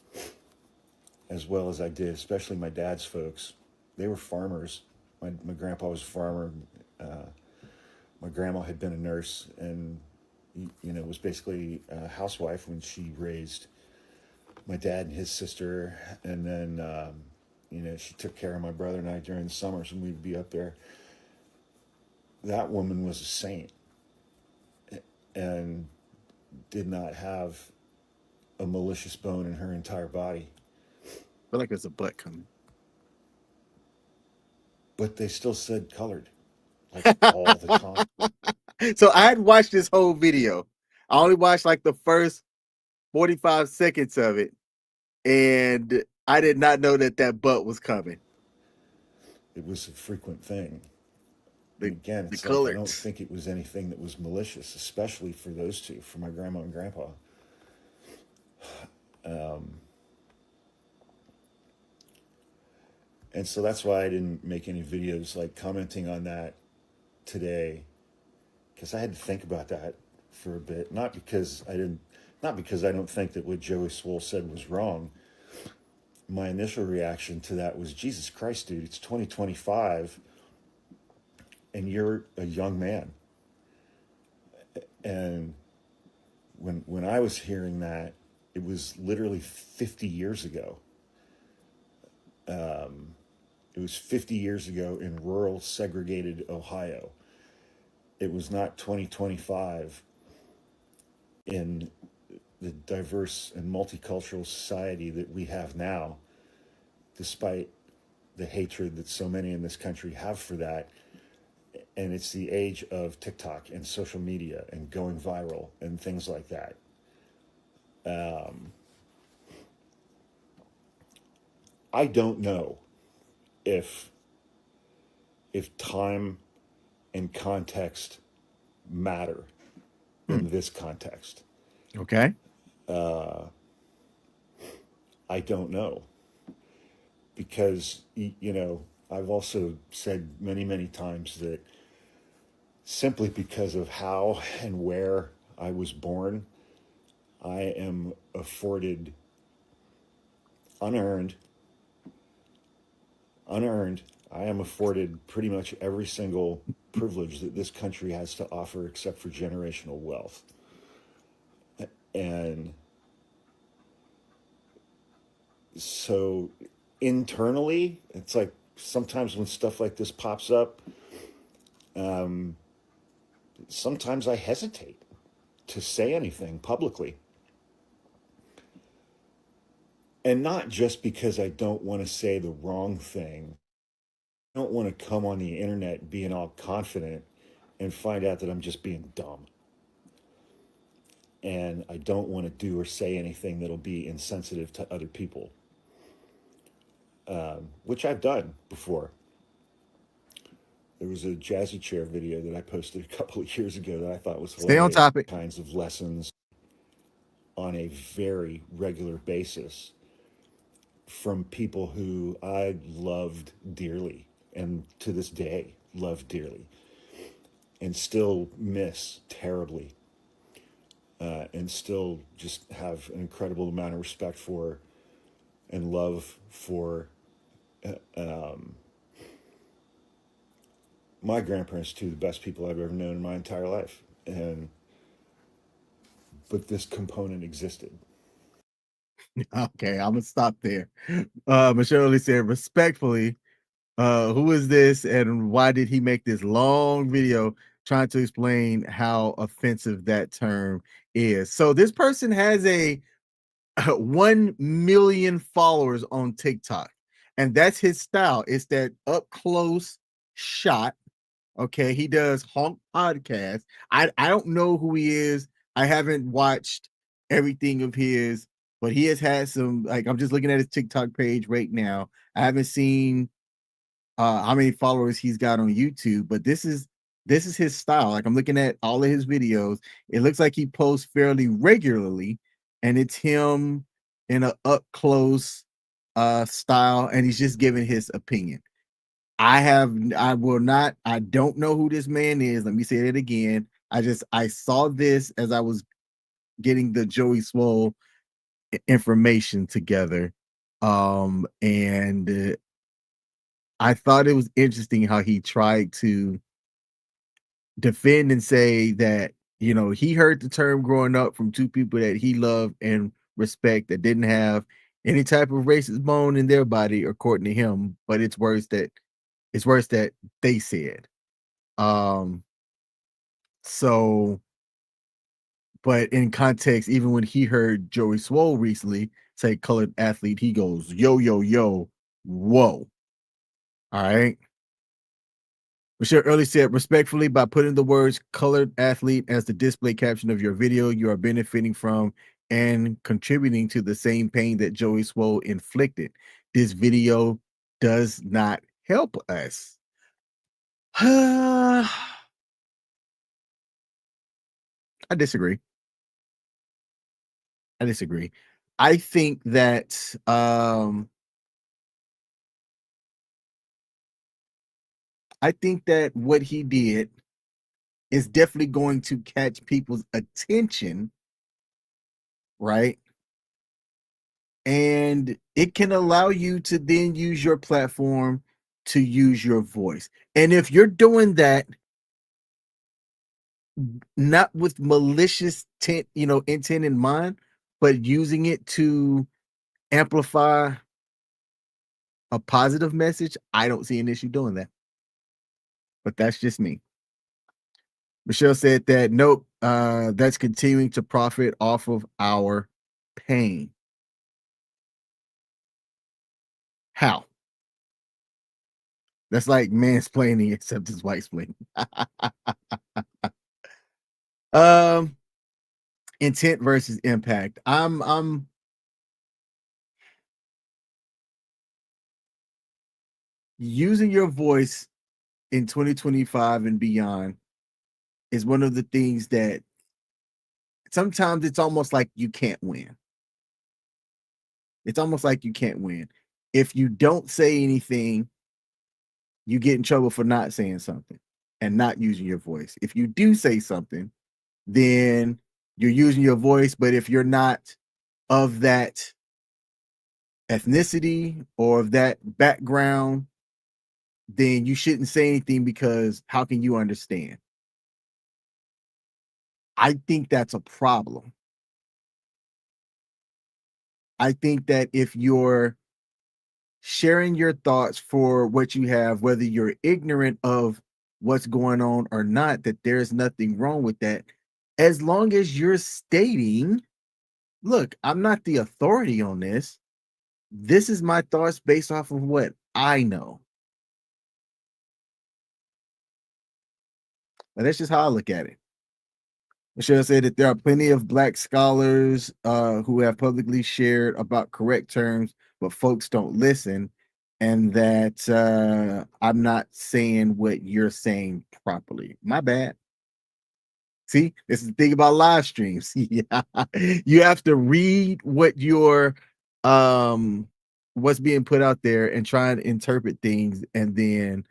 as well as I did, especially my dad's folks. They were farmers. My grandpa was a farmer. My grandma had been a nurse and, you know, was basically a housewife when she raised my dad and his sister. And then, you know, she took care of my brother and I during the summers when we'd be up there. That woman was a saint and did not have a malicious bone in her entire body. I feel like there's a butt coming. But they still said colored, like all the time. So I had watched this whole video. I only watched like the first 45 seconds of it, and I did not know that butt was coming. It was a frequent thing. The, Again, it's like I don't think it was anything that was malicious, especially for those two, for my grandma and grandpa. And so that's why I didn't make any videos like commenting on that today, because I had to think about that for a bit. Not because I don't think that what Joey Swoll said was wrong, my initial reaction to that was, Jesus Christ, dude, it's 2025 and you're a young man. And when I was hearing that, it was literally 50 years ago. It was 50 years ago in rural, segregated Ohio. It was not 2025 in the diverse and multicultural society that we have now, despite the hatred that so many in this country have for that. And it's the age of TikTok and social media and going viral and things like that. I don't know if time and context matter in this context. Okay. I don't know, because I've also said many, many times that simply because of how and where I was born, I am afforded unearned. I am afforded pretty much every single privilege that this country has to offer except for generational wealth. And so internally, it's like sometimes when stuff like this pops up, sometimes I hesitate to say anything publicly. And not just because I don't want to say the wrong thing. I don't want to come on the internet being all confident and find out that I'm just being dumb. And I don't want to do or say anything that'll be insensitive to other people, which I've done before. There was a Jazzy Chair video that I posted a couple of years ago that I thought was hilarious. Stay on topic. Kinds of lessons on a very regular basis from people who I loved dearly and to this day love dearly and still miss terribly, and still just have an incredible amount of respect for and love for my grandparents, two of the best people I've ever known in my entire life. But this component existed. Okay, I'm gonna stop there. Michelle Lee said, respectfully, who is this and why did he make this long video trying to explain how offensive that term is? So this person has a 1 million followers on TikTok, and that's his style. It's that up close shot. Okay, he does honk podcast. I don't know who he is. I haven't watched everything of his, but he has had some, like, I'm just looking at his TikTok page right now. I haven't seen how many followers he's got on YouTube, but this is his style. Like, I'm looking at all of his videos. It looks like he posts fairly regularly, and it's him in a up close style, and he's just giving his opinion. I don't know who this man is. Let me say it again. I saw this as I was getting the Joey Swoll information together. And I thought it was interesting how he tried to defend and say that, he heard the term growing up from two people that he loved and respect that didn't have any type of racist bone in their body, according to him, but it's worse that they said. So, but in context, even when he heard Joey Swoll recently say colored athlete, he goes, yo, yo, yo, whoa. All right. Michelle early said, respectfully, by putting the words colored athlete as the display caption of your video, you are benefiting from and contributing to the same pain that Joey Swoll inflicted. This video does not help us. I disagree. I think that what he did is definitely going to catch people's attention, right? and it can allow you to then use your platform to use your voice. And if you're doing that not with malicious intent in mind, but using it to amplify a positive message, I don't see an issue doing that. But that's just me. Michelle said that nope, that's continuing to profit off of our pain. How? That's like mansplaining, except it's whitesplaining. Intent versus impact. I'm using your voice in 2025 and beyond is one of the things that sometimes it's almost like you can't win. It's almost like you can't win. If you don't say anything, you get in trouble for not saying something and not using your voice. If you do say something, then you're using your voice. But if you're not of that ethnicity or of that background, then you shouldn't say anything because how can you understand? I think that's a problem. I think that if you're sharing your thoughts for what you have, whether you're ignorant of what's going on or not, that there's nothing wrong with that. As long as you're stating, look, I'm not the authority on this. This is my thoughts based off of what I know. And that's just how I look at it. Michelle said that there are plenty of Black scholars who have publicly shared about correct terms, but folks don't listen, and that I'm not saying what you're saying properly. My bad. See, this is the thing about live streams. Yeah. You have to read what your what's being put out there and try and interpret things and then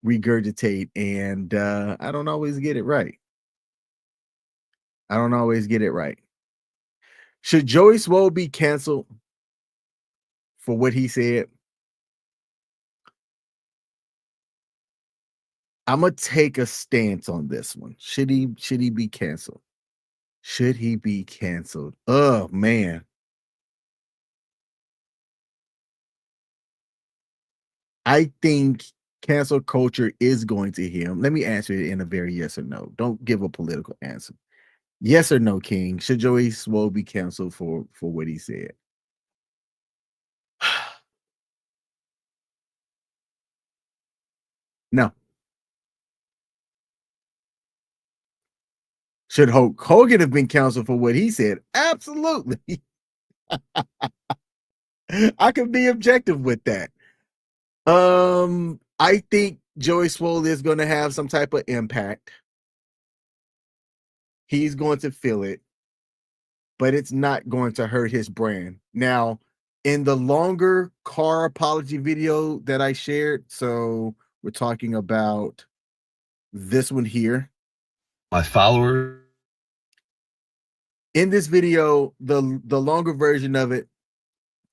regurgitate. And I don't always get it right. I don't always get it right. Should Joey Swoll be canceled for what he said? I'm gonna take a stance on this one. Should he be canceled? Should he be canceled? Oh man. I think cancel culture is going to him. Let me answer it in a very yes or no. Don't give a political answer. Yes or no, King. Should Joey Swoll be canceled for what he said? No. Should Hulk Hogan have been canceled for what he said? Absolutely. I can be objective with that. I think Joey Swoll is going to have some type of impact. He's going to feel it, but it's not going to hurt his brand. Now, in the longer car apology video that I shared, so we're talking about this one here. My followers. In this video, the longer version of it,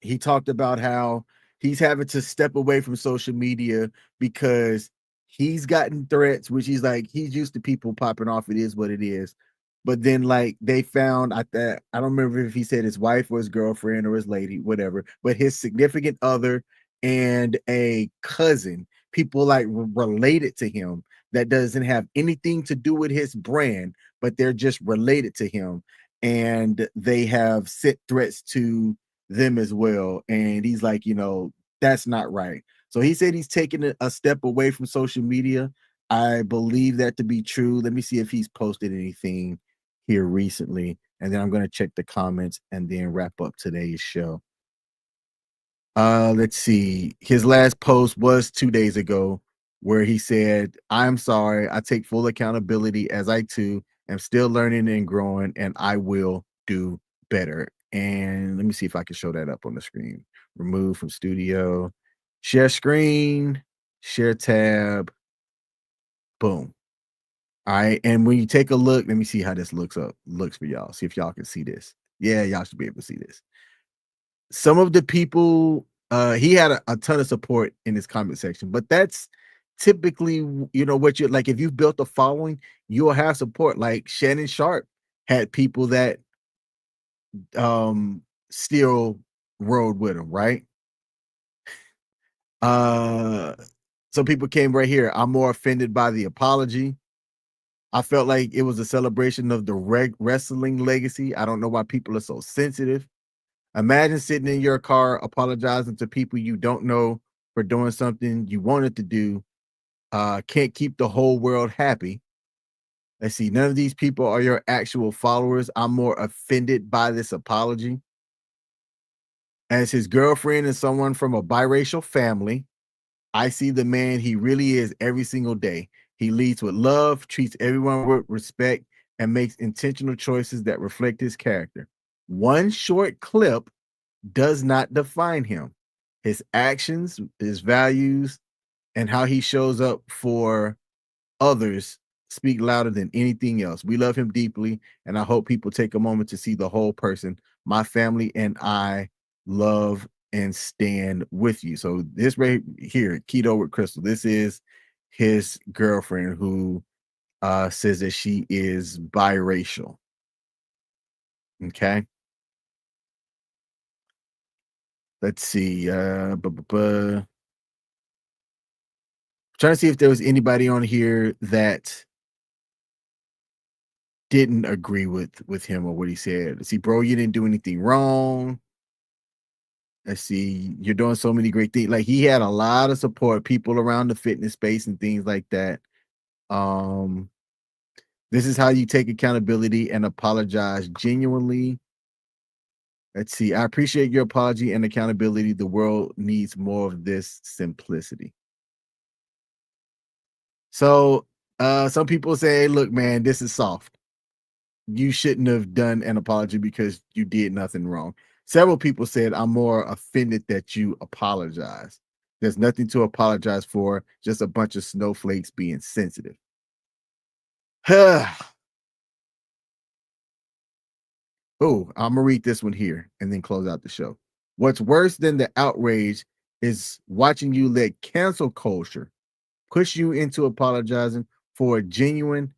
he talked about how he's having to step away from social media because he's gotten threats, which he's like, he's used to people popping off. It is what it is. But then, like, they found I don't remember if he said his wife or his girlfriend or his lady, whatever, but his significant other and a cousin, people like related to him that doesn't have anything to do with his brand, but they're just related to him. And they have sent threats to them as well. And he's like, that's not right. So he said he's taking a step away from social media. I believe that to be true. Let me see if he's posted anything here recently, and then I'm going to check the comments and then wrap up today's show. Let's see. His last post was 2 days ago where he said, I'm sorry. I take full accountability as I too am still learning and growing, and I will do better. And let me see if I can show that up on the screen. Remove from studio, share screen, share tab. Boom. All right. And when you take a look, let me see how this looks for y'all. See if y'all can see this. Yeah, y'all should be able to see this. some of the people, he had a ton of support in his comment section, but that's typically, you know, what you're like, if you've built a following, you'll have support. Like Shannon Sharp had people that still rode with him, right? Some people came right here. I'm more offended by the apology. I felt like it was a celebration of the wrestling legacy. I don't know why people are so sensitive. Imagine sitting in your car apologizing to people you don't know for doing something you wanted to do. Can't keep the whole world happy. Let's see. None of these people are your actual followers. I'm more offended by this apology. As his girlfriend and someone from a biracial family, I see the man he really is every single day. He leads with love, treats everyone with respect, and makes intentional choices that reflect his character. One short clip does not define him. His actions, his values, and how he shows up for others speak louder than anything else. We love him deeply, and I hope people take a moment to see the whole person. My family and I love and stand with you. So this right here, Keto with Crystal, this is his girlfriend who says that she is biracial. Okay. Let's see. Trying to see if there was anybody on here that didn't agree with him or what he said. Let's see, bro, you didn't do anything wrong. Let's see, you're doing so many great things. Like he had a lot of support, people around the fitness space and things like that. Um, this is how you take accountability and apologize genuinely. Let's see. I appreciate your apology and accountability. The world needs more of this simplicity. So some people say, look, man, this is soft. You shouldn't have done an apology because you did nothing wrong. Several people said, I'm more offended that you apologize. There's nothing to apologize for, just a bunch of snowflakes being sensitive. Oh, I'm gonna read this one here and then close out the show. What's worse than the outrage is watching you let cancel culture push you into apologizing for a genuine,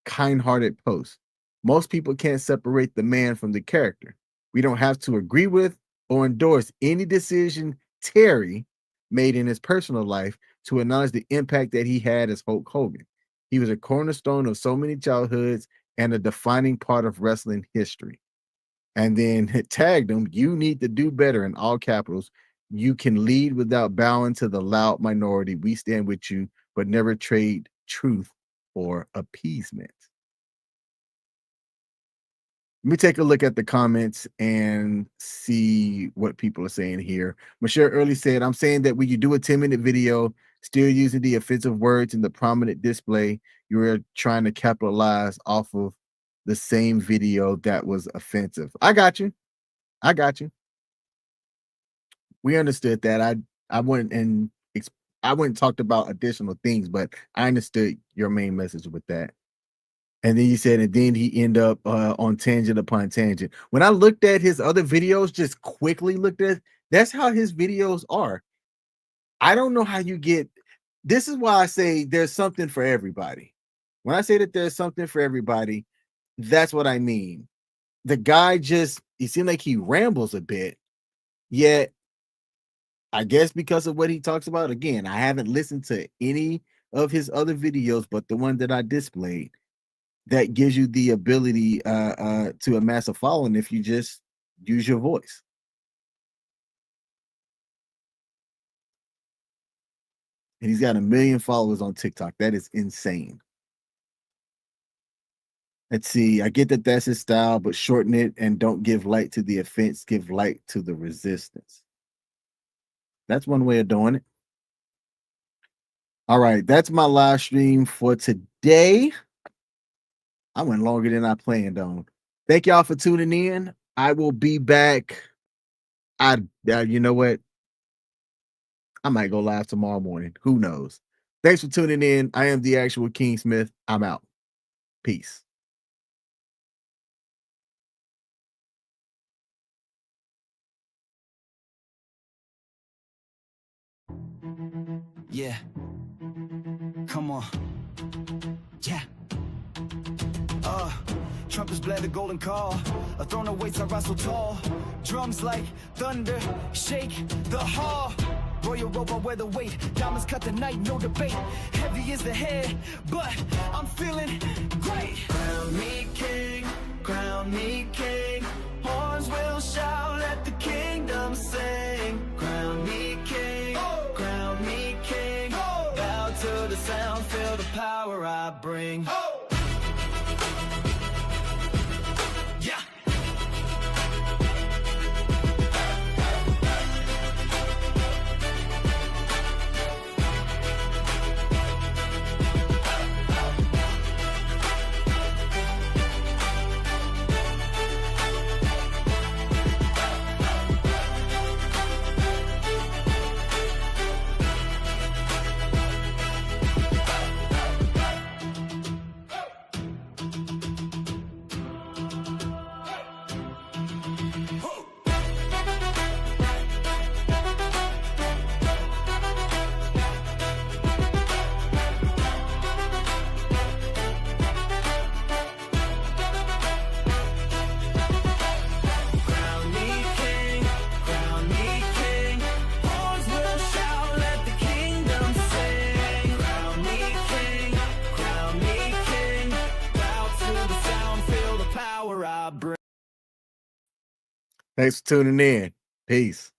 kind-hearted post. Most people can't separate the man from the character. We don't have to agree with or endorse any decision Terry made in his personal life to acknowledge the impact that he had as Hulk Hogan. He was a cornerstone of so many childhoods and a defining part of wrestling history. And then tagged him, you need to do better in all capitals. You can lead without bowing to the loud minority. We stand with you, but never trade truth for appeasement. Let me take a look at the comments and see what people are saying here. Michelle Early said, I'm saying that when you do a 10-minute video, still using the offensive words in the prominent display, you're trying to capitalize off of the same video that was offensive. I got you. I got you. We understood that. I went and I went and talked about additional things, but I understood your main message with that. And then you said, and then he end up on tangent upon tangent. When I looked at his other videos, just quickly looked at, that's how his videos are. I don't know how you get. This is why I say there's something for everybody. When I say that there's something for everybody, that's what I mean. The guy just, he seemed like he rambles a bit, yet I guess because of what he talks about. Again, I haven't listened to any of his other videos, but the one that I displayed, that gives you the ability to amass a following if you just use your voice. And he's got 1 million followers on TikTok. That is insane. Let's see. I get that that's his style, but shorten it and don't give light to the offense. Give light to the resistance. That's one way of doing it. All right. That's my live stream for today. I went longer than I planned on. Thank y'all for tuning in. I will be back. You know what? I might go live tomorrow morning. Who knows? Thanks for tuning in. I am the actual King Smith. I'm out. Peace. Yeah. Come on. Yeah. Trumpets blare the golden call. A throne awaits, I rise so tall. Drums like thunder, shake the hall. Royal robe, I wear the weight. Diamonds cut the night, no debate. Heavy is the head, but I'm feeling great. Crown me king, crown me king. Horns will shout, let the kingdom sing. Crown me king, crown me king. Bow to the sound, feel the power I bring. Yeah. Thanks for tuning in. Peace.